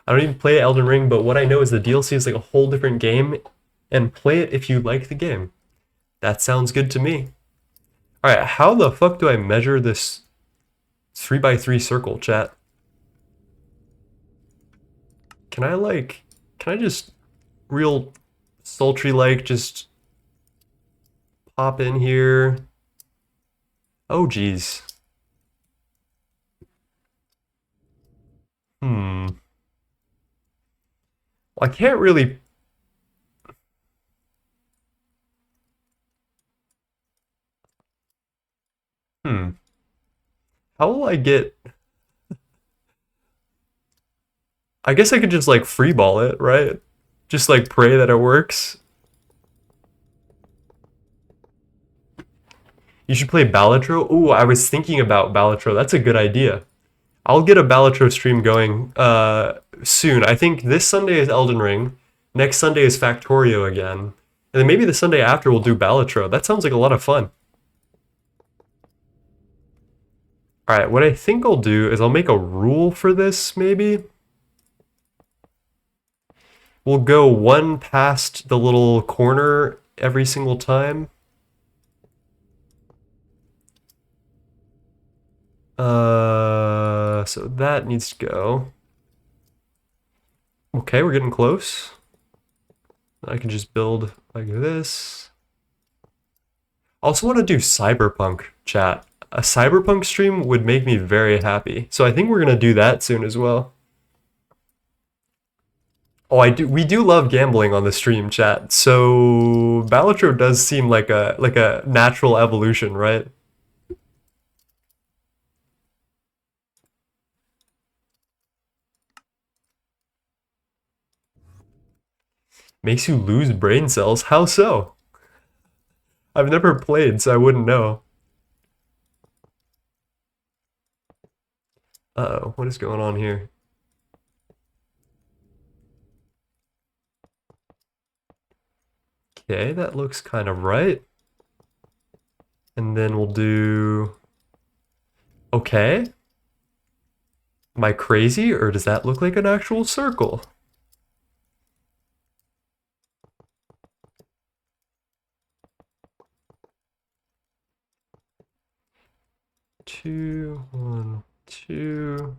I don't even play Elden Ring, but what I know is the DLC is like a whole different game, and play it if you like the game. That sounds good to me. All right, how the fuck do I measure this 3x3 circle, chat? Can I just real sultry like just pop in here? Oh geez. Well, I can't really. Hmm. How will I get? I guess I could just like freeball it, right? Just like pray that it works. You should play Balatro. Ooh, I was thinking about Balatro. That's a good idea. I'll get a Balatro stream going soon. I think this Sunday is Elden Ring. Next Sunday is Factorio again. And then maybe the Sunday after we'll do Balatro. That sounds like a lot of fun. Alright, what I think I'll do is I'll make a rule for this, maybe. We'll go one past the little corner every single time. So that needs to go. Okay, we're getting close. I can just build like this. I also want to do Cyberpunk, chat. A Cyberpunk stream would make me very happy. So I think we're gonna do that soon as well. Oh, I do. We do love gambling on the stream, chat. So Balatro does seem like a natural evolution, right? Makes you lose brain cells. How so? I've never played, so I wouldn't know. Uh-oh, what is going on here? Okay, that looks kind of right. And then we'll do... Okay. Am I crazy, or does that look like an actual circle? Two, one, two.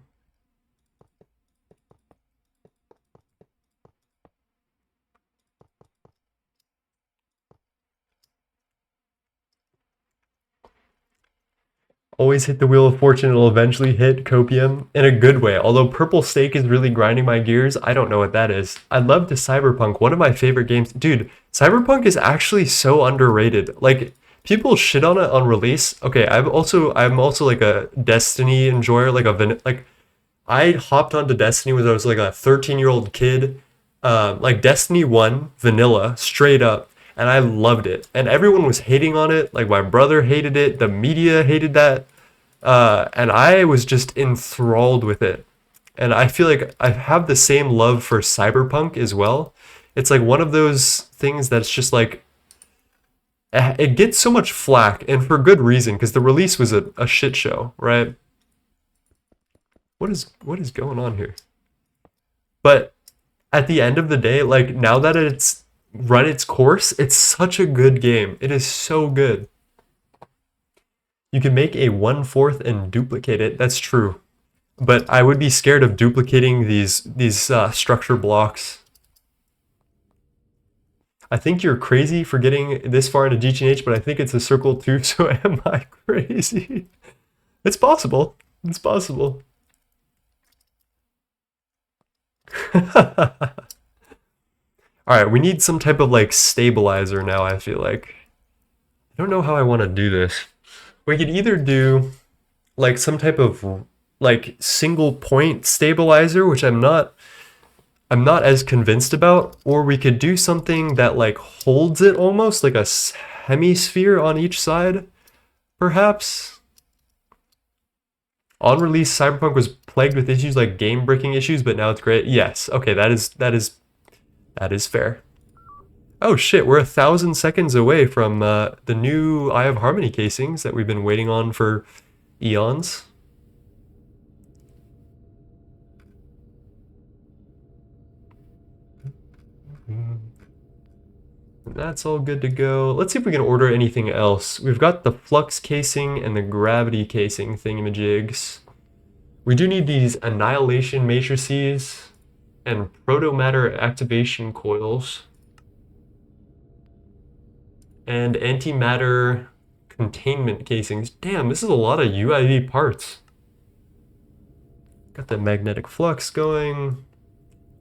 Always hit the wheel of fortune, it'll eventually hit copium in a good way. Although purple steak is really grinding my gears, I don't know what that is. I love to Cyberpunk, one of my favorite games. Dude, Cyberpunk is actually so underrated. Like, people shit on it on release. Okay, I'm also like a Destiny enjoyer, like I hopped onto Destiny when I was like a 13-year-old kid. Like Destiny 1 vanilla straight up, and I loved it. And everyone was hating on it. Like my brother hated it, the media hated that. And I was just enthralled with it. And I feel like I have the same love for Cyberpunk as well. It's like one of those things that's just like it gets so much flack, and for good reason, because the release was a shit show, right? What is going on here? But at the end of the day, like now that it's run its course, it's such a good game. It is so good. You can make a 1/4 and duplicate it. That's true. But I would be scared of duplicating these structure blocks. I think you're crazy for getting this far into GTNH, but I think it's a circle too, so am I crazy? It's possible. It's possible. All right, we need some type of like stabilizer now, I feel like. I don't know how I want to do this. We could either do like some type of like single point stabilizer, which I'm not as convinced about, or we could do something that like holds it almost like a hemisphere on each side, perhaps. On release, Cyberpunk was plagued with issues like game breaking issues, but now it's great. Yes, okay, that is fair. Oh shit, we're 1,000 seconds away from the new Eye of Harmony casings that we've been waiting on for eons. That's all good to go. Let's see if we can order anything else. We've got the flux casing and the gravity casing thingamajigs. We do need these annihilation matrices and protomatter activation coils and antimatter containment casings. Damn, this is a lot of UIV parts. Got the magnetic flux going.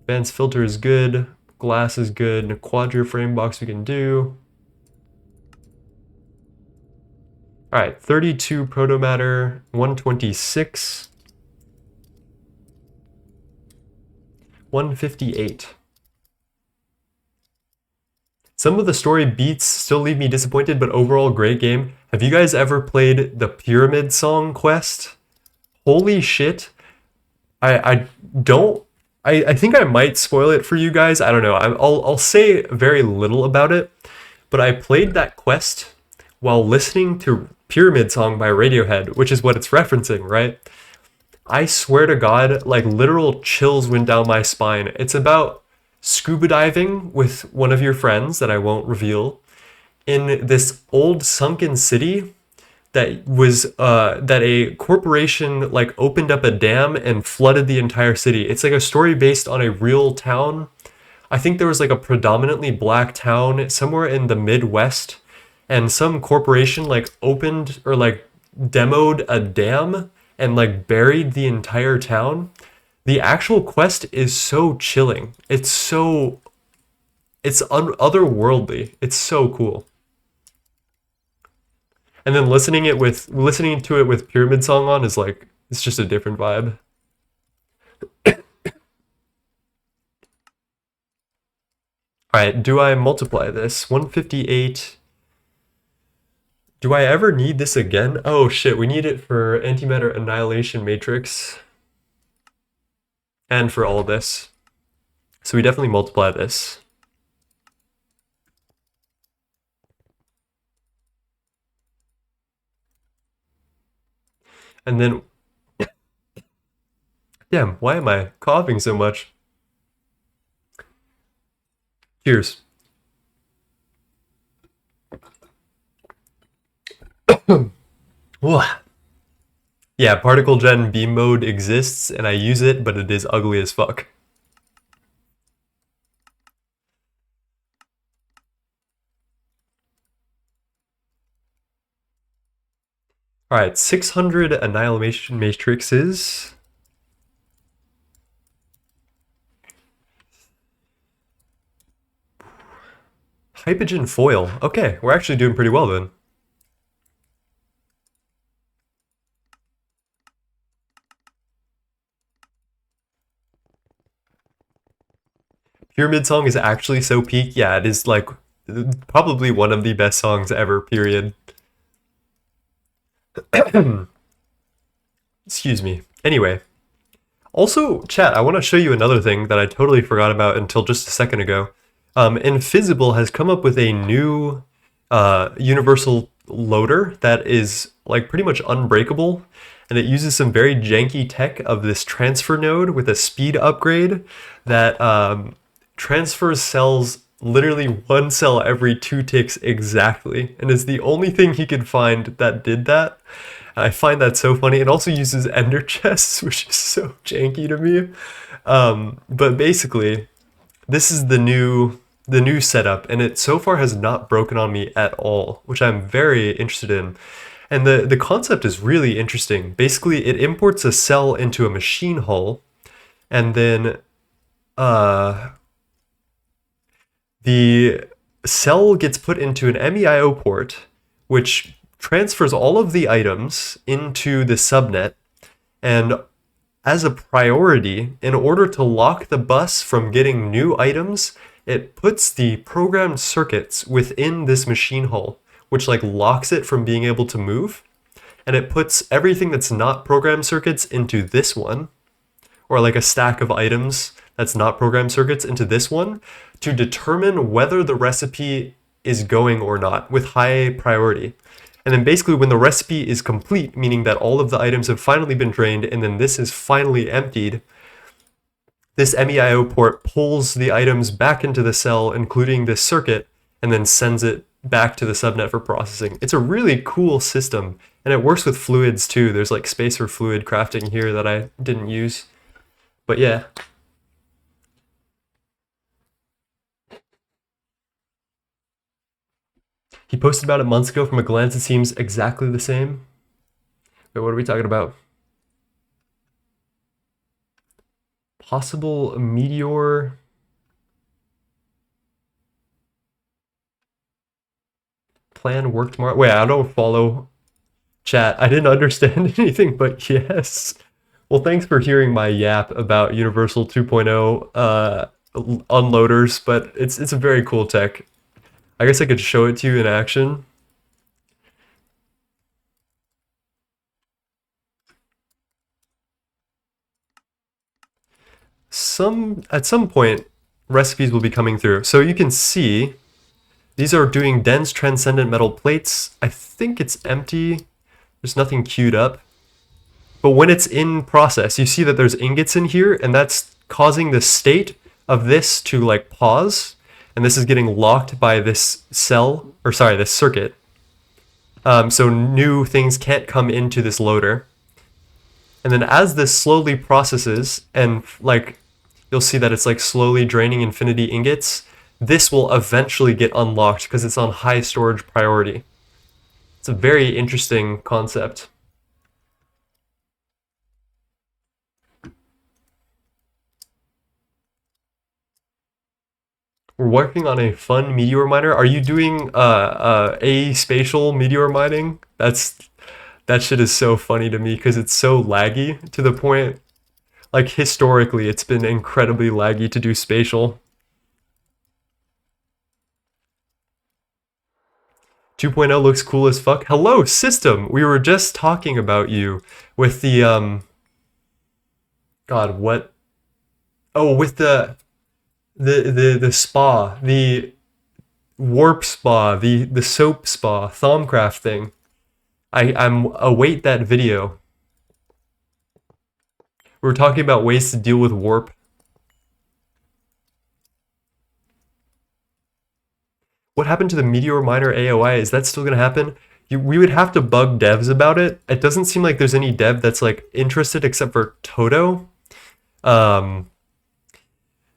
Advanced filter is good. Glass is good. And a quadra frame box we can do. All right, 32 protomatter, 126, 158. Some of the story beats still leave me disappointed, but overall great game. Have you guys ever played the Pyramid Song quest? Holy shit. I don't I think I might spoil it for you guys. I don't know. I'll say very little about it, but I played that quest while listening to Pyramid Song by Radiohead, which is what it's referencing, right? I swear to God, like literal chills went down my spine. It's about scuba diving with one of your friends that I won't reveal in this old sunken city that a corporation like opened up a dam and flooded the entire city. It's like a story based on a real town. I think there was like a predominantly black town somewhere in the Midwest, and some corporation like opened or like demoed a dam and like buried the entire town. The actual quest is so chilling. It's otherworldly. It's so cool. And then listening to it with Pyramid Song on is like it's just a different vibe. All right, do I multiply this? 158. Do I ever need this again? Oh shit, we need it for antimatter annihilation matrix and for all of this. So we definitely multiply this. And then, damn, why am I coughing so much? Cheers. Yeah, particle gen beam mode exists and I use it, but it is ugly as fuck. All right, 600 annihilation matrices. Hypogen foil. Okay, we're actually doing pretty well then. Pyramid Song is actually so peak. Yeah, it is like probably one of the best songs ever, period. Excuse me. Anyway, also, chat, I want to show you another thing that I totally forgot about until just a second ago. Invisible has come up with a new universal loader that is like pretty much unbreakable, and it uses some very janky tech of this transfer node with a speed upgrade that transfers cells literally one cell every 2 ticks exactly, and is the only thing he could find that did that. I find that so funny. It also uses ender chests, which is so janky to me. But basically, this is the new setup, and it so far has not broken on me at all, which I'm very interested in. And the concept is really interesting. Basically, it imports a cell into a machine hull, and then The cell gets put into an MEIO port, which transfers all of the items into the subnet. And as a priority, in order to lock the bus from getting new items, it puts the programmed circuits within this machine hull, which like locks it from being able to move. And it puts everything that's not programmed circuits into this one, or like a stack of items that's not programmed circuits into this one, to determine whether the recipe is going or not with high priority. And then basically when the recipe is complete, meaning that all of the items have finally been drained and then this is finally emptied, this MEIO port pulls the items back into the cell, including this circuit, and then sends it back to the subnet for processing. It's a really cool system, and it works with fluids too. There's like spacer fluid crafting here that I didn't use. But yeah. He posted about it months ago. From a glance, it seems exactly the same. Wait, what are we talking about? Possible meteor. Plan work tomorrow. Wait, I don't follow chat. I didn't understand anything, but yes. Well, thanks for hearing my yap about Universal 2.0 unloaders, but it's a very cool tech. I guess I could show it to you in action. At some point, recipes will be coming through. So you can see these are doing dense transcendent metal plates. I think it's empty. There's nothing queued up. But when it's in process, you see that there's ingots in here, and that's causing the state of this to like pause. And this is getting locked by this cell, or sorry, this circuit. So new things can't come into this loader. And then as this slowly processes, and like you'll see that it's like slowly draining infinity ingots, this will eventually get unlocked because it's on high storage priority. It's a very interesting concept. We're working on a fun meteor miner. Are you doing spatial meteor mining? That shit is so funny to me because it's so laggy to the point, like historically, it's been incredibly laggy to do spatial. 2.0 looks cool as fuck. Hello, system. We were just talking about you with the God, what? Oh, with the spa, the warp spa, the soap spa, Thaumcraft thing. I'm await that video. We were talking about ways to deal with warp. What happened to the Meteor Miner AOI? Is that still gonna happen? We would have to bug devs about it. It doesn't seem like there's any dev that's like interested except for Toto.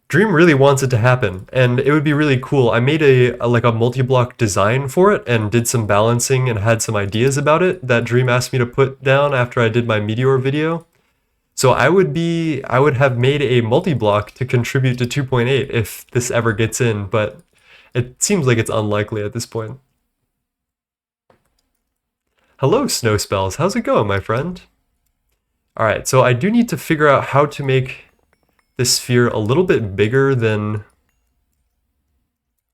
Dream really wants it to happen, and it would be really cool. I made like a multi-block design for it and did some balancing and had some ideas about it that Dream asked me to put down after I did my Meteor video. So I would have made a multi-block to contribute to 2.8 if this ever gets in, but it seems like it's unlikely at this point. Hello, Snow Spells. How's it going, my friend? All right, so I do need to figure out how to make this sphere a little bit bigger than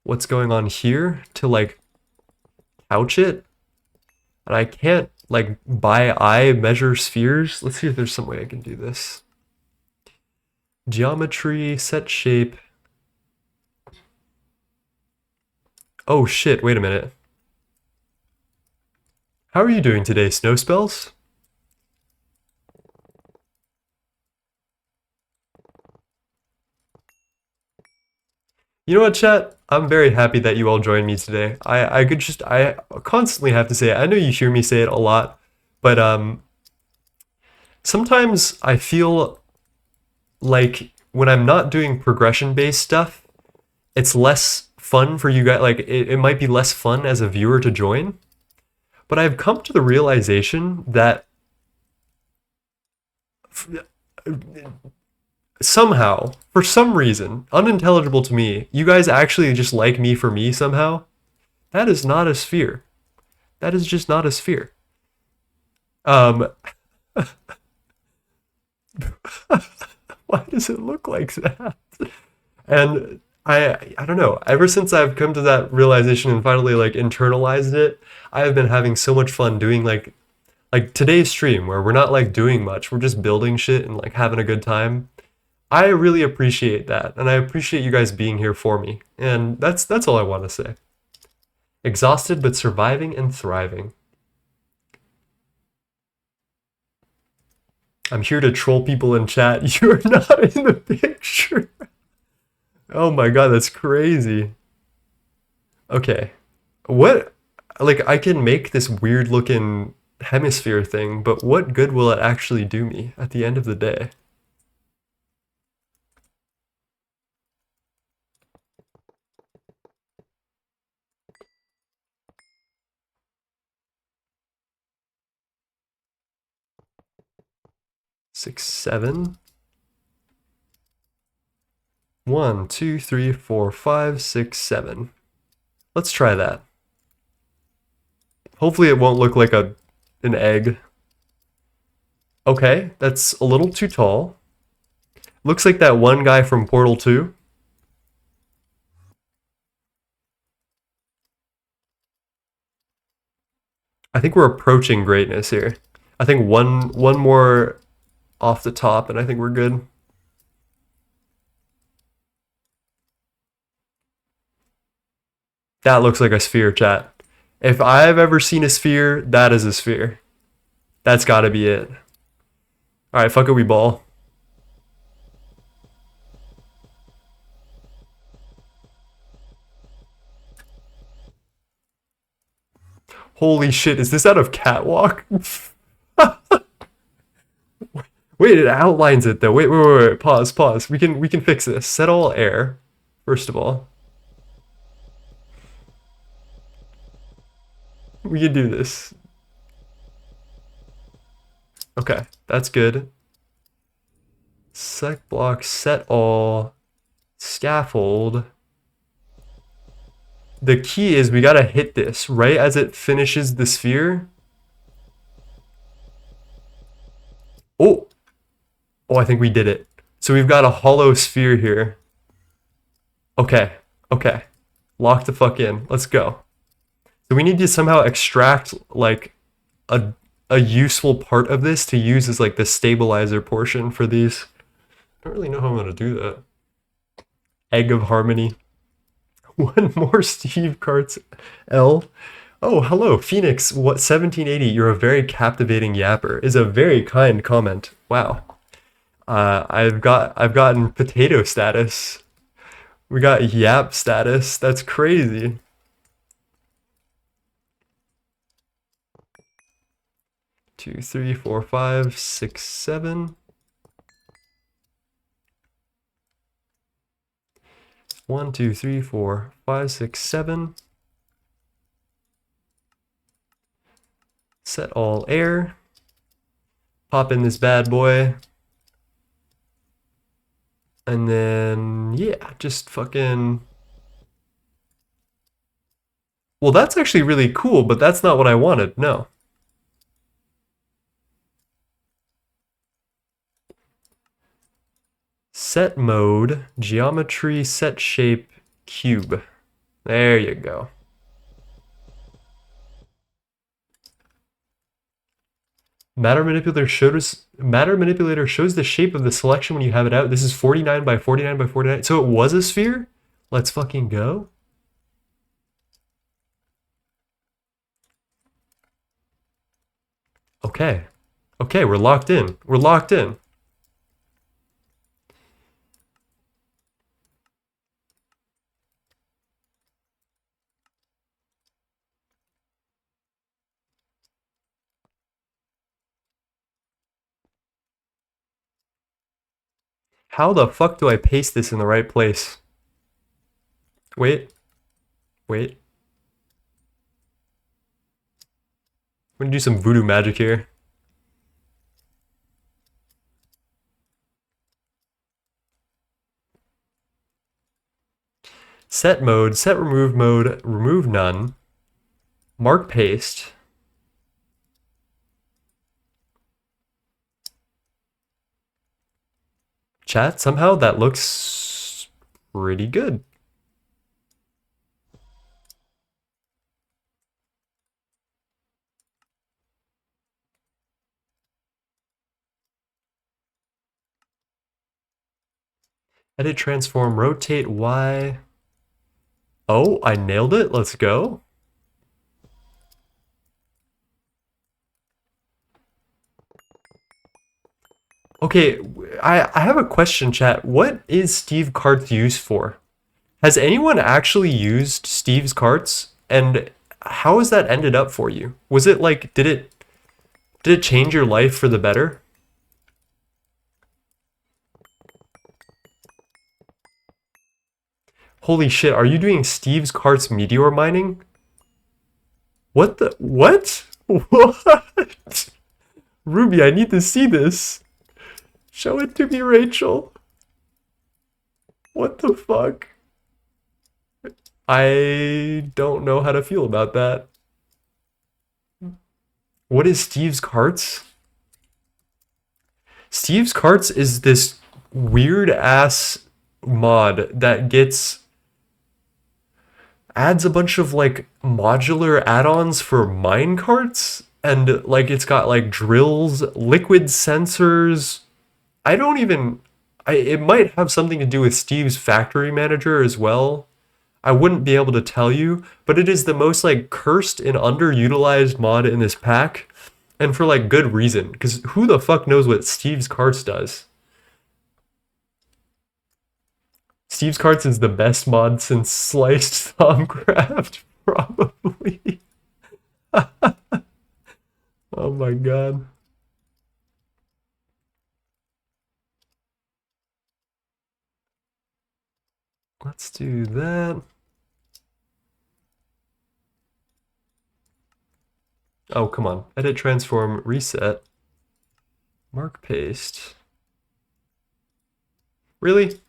what's going on here to like couch it. And I can't like by eye measure spheres. Let's see if there's some way I can do this. Geometry, set shape. Oh shit, wait a minute. How are you doing today, Snow Spells? You know what, chat? I'm very happy that you all joined me today. I constantly have to say it. I know you hear me say it a lot, but sometimes I feel like when I'm not doing progression-based stuff, it's less fun for you guys. Like it might be less fun as a viewer to join. But I've come to the realization that somehow, for some reason, unintelligible to me, you guys actually just like me for me somehow. That is not a sphere. That is just not a sphere. Um, why does it look like that? And I don't know. Ever since I've come to that realization and finally like internalized it, I have been having so much fun doing like today's stream where we're not like doing much. We're just building shit and like having a good time. I really appreciate that, and I appreciate you guys being here for me. And that's all I want to say. Exhausted but surviving and thriving. I'm here to troll people in chat. You're not in the picture. Oh my god, that's crazy. Okay. What, like, I can make this weird looking hemisphere thing, but what good will it actually do me at the end of the day? Six, seven. 1, 2, 3, 4, 5, 6, 7. Let's try that. Hopefully it won't look like an egg. Okay, that's a little too tall. Looks like that one guy from Portal 2. I think we're approaching greatness here. I think one more off the top and I think we're good. That looks like a sphere, chat. If I've ever seen a sphere, that is a sphere. That's gotta be it. Alright, fuck it, we ball. Holy shit, is this out of Catwalk? Wait, it outlines it though. Wait. Pause. We can fix this. Set all air, first of all. We can do this. Okay, that's good. Sec block, set all, scaffold. The key is we gotta hit this right as it finishes the sphere. Oh, I think we did it. So we've got a hollow sphere here. Okay. Lock the fuck in. Let's go. So we need to somehow extract like a useful part of this to use as like the stabilizer portion for these. I don't really know how I'm gonna do that. Egg of Harmony. One more Steve Carts L. Oh, hello, Phoenix. What 1780? You're a very captivating yapper. Is a very kind comment. Wow. I've gotten potato status. We got yap status. That's crazy. Two, three, four, five, six, seven. 1, 2, 3, 4, 5, 6, 7. Set all air. Pop in this bad boy. And then, yeah, just fucking... Well, that's actually really cool, but that's not what I wanted, no. Set mode, geometry, set shape, cube. There you go. Matter manipulator shows the shape of the selection when you have it out. This is 49 by 49 by 49. So it was a sphere? Let's fucking go. Okay. Okay, we're locked in. We're locked in. How the fuck do I paste this in the right place? Wait. I'm gonna do some voodoo magic here. set remove mode, remove none, mark paste. Chat, somehow that looks pretty good. Edit, transform, rotate, Y. Oh, I nailed it. Let's go. Okay, I have a question, chat. What is Steve Cart's used for? Has anyone actually used Steve's carts? And how has that ended up for you? Was it like, did it change your life for the better? Holy shit, are you doing Steve's carts meteor mining? What the, what? What? Ruby, I need to see this. Show it to me, Rachel. What the fuck? I don't know how to feel about that. What is Steve's carts? Steve's carts is this weird ass mod that adds a bunch of like modular add-ons for mine carts, and like it's got like drills, liquid sensors. I don't even it might have something to do with Steve's factory manager as well. I wouldn't be able to tell you, but it is the most like cursed and underutilized mod in this pack, and for like good reason, because who the fuck knows what Steve's carts does? Steve's carts is the best mod since sliced Thaumcraft, probably. Oh my god. Let's do that. Oh, come on. Edit, transform, reset. Mark, paste. Really?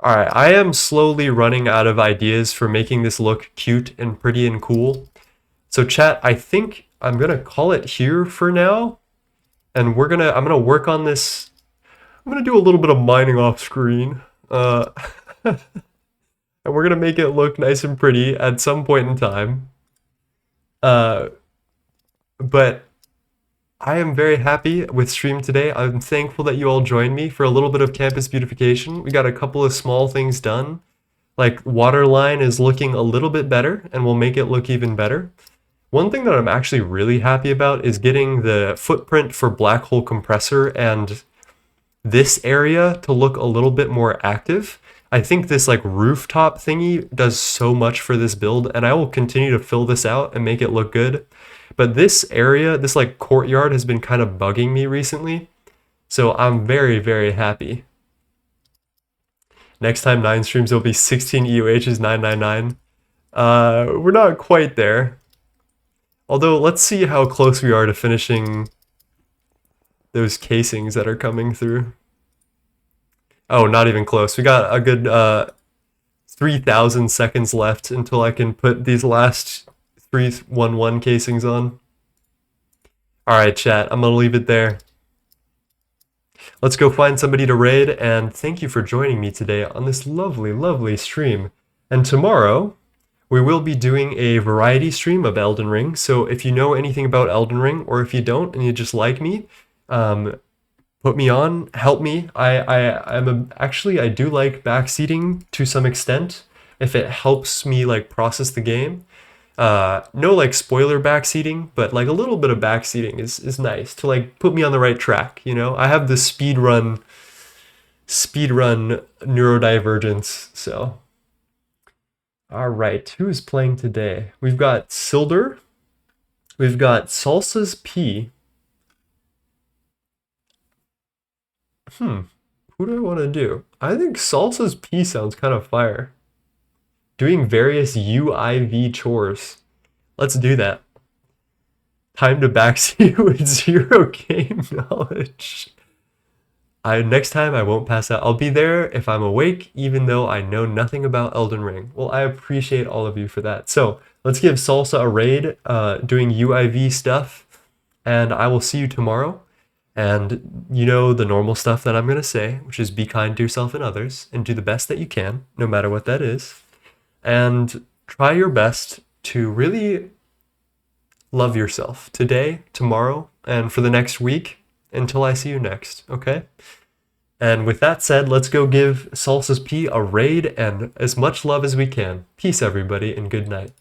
Alright, I am slowly running out of ideas for making this look cute and pretty and cool. So chat, I think I'm gonna call it here for now. And I'm gonna work on this. I'm gonna do a little bit of mining off screen. And we're gonna make it look nice and pretty at some point in time. But I am very happy with stream today. I'm thankful that you all joined me for a little bit of campus beautification. We got a couple of small things done. Like waterline is looking a little bit better, and we'll make it look even better. One thing that I'm actually really happy about is getting the footprint for black hole compressor and this area to look a little bit more active. I think this like rooftop thingy does so much for this build, and I will continue to fill this out and make it look good. But this area, this like courtyard, has been kind of bugging me recently, so I'm very, very happy. Next time 9 streams, there'll be 16 EOHs 999. We're not quite there. Although, let's see how close we are to finishing those casings that are coming through. Oh, not even close. We got a good 3,000 seconds left until I can put these last 311 casings on. Alright, chat, I'm gonna leave it there. Let's go find somebody to raid, and thank you for joining me today on this lovely, lovely stream. And tomorrow, we will be doing a variety stream of Elden Ring, so if you know anything about Elden Ring, or if you don't and you just like me, put me on, help me. Actually, I do like backseating to some extent, if it helps me like process the game. No like spoiler backseating, but like a little bit of backseating is nice to like put me on the right track, you know? I have the speedrun neurodivergence, so. All right, who is playing today? We've got Silder, we've got Salsa's P. Who do I want to do? I think Salsa's P sounds kind of fire. doing various UIV chores. Let's do that. Time to backseat with 0 game knowledge. Next time I won't pass out. I'll be there if I'm awake, even though I know nothing about Elden Ring. Well, I appreciate all of you for that. So let's give Salsa a raid, doing UIV stuff, and I will see you tomorrow. And you know the normal stuff that I'm gonna say, which is be kind to yourself and others, and do the best that you can, no matter what that is. And try your best to really love yourself today, tomorrow, and for the next week until I see you next, okay? And with that said, let's go give Salsa's P a raid and as much love as we can. Peace, everybody, and good night.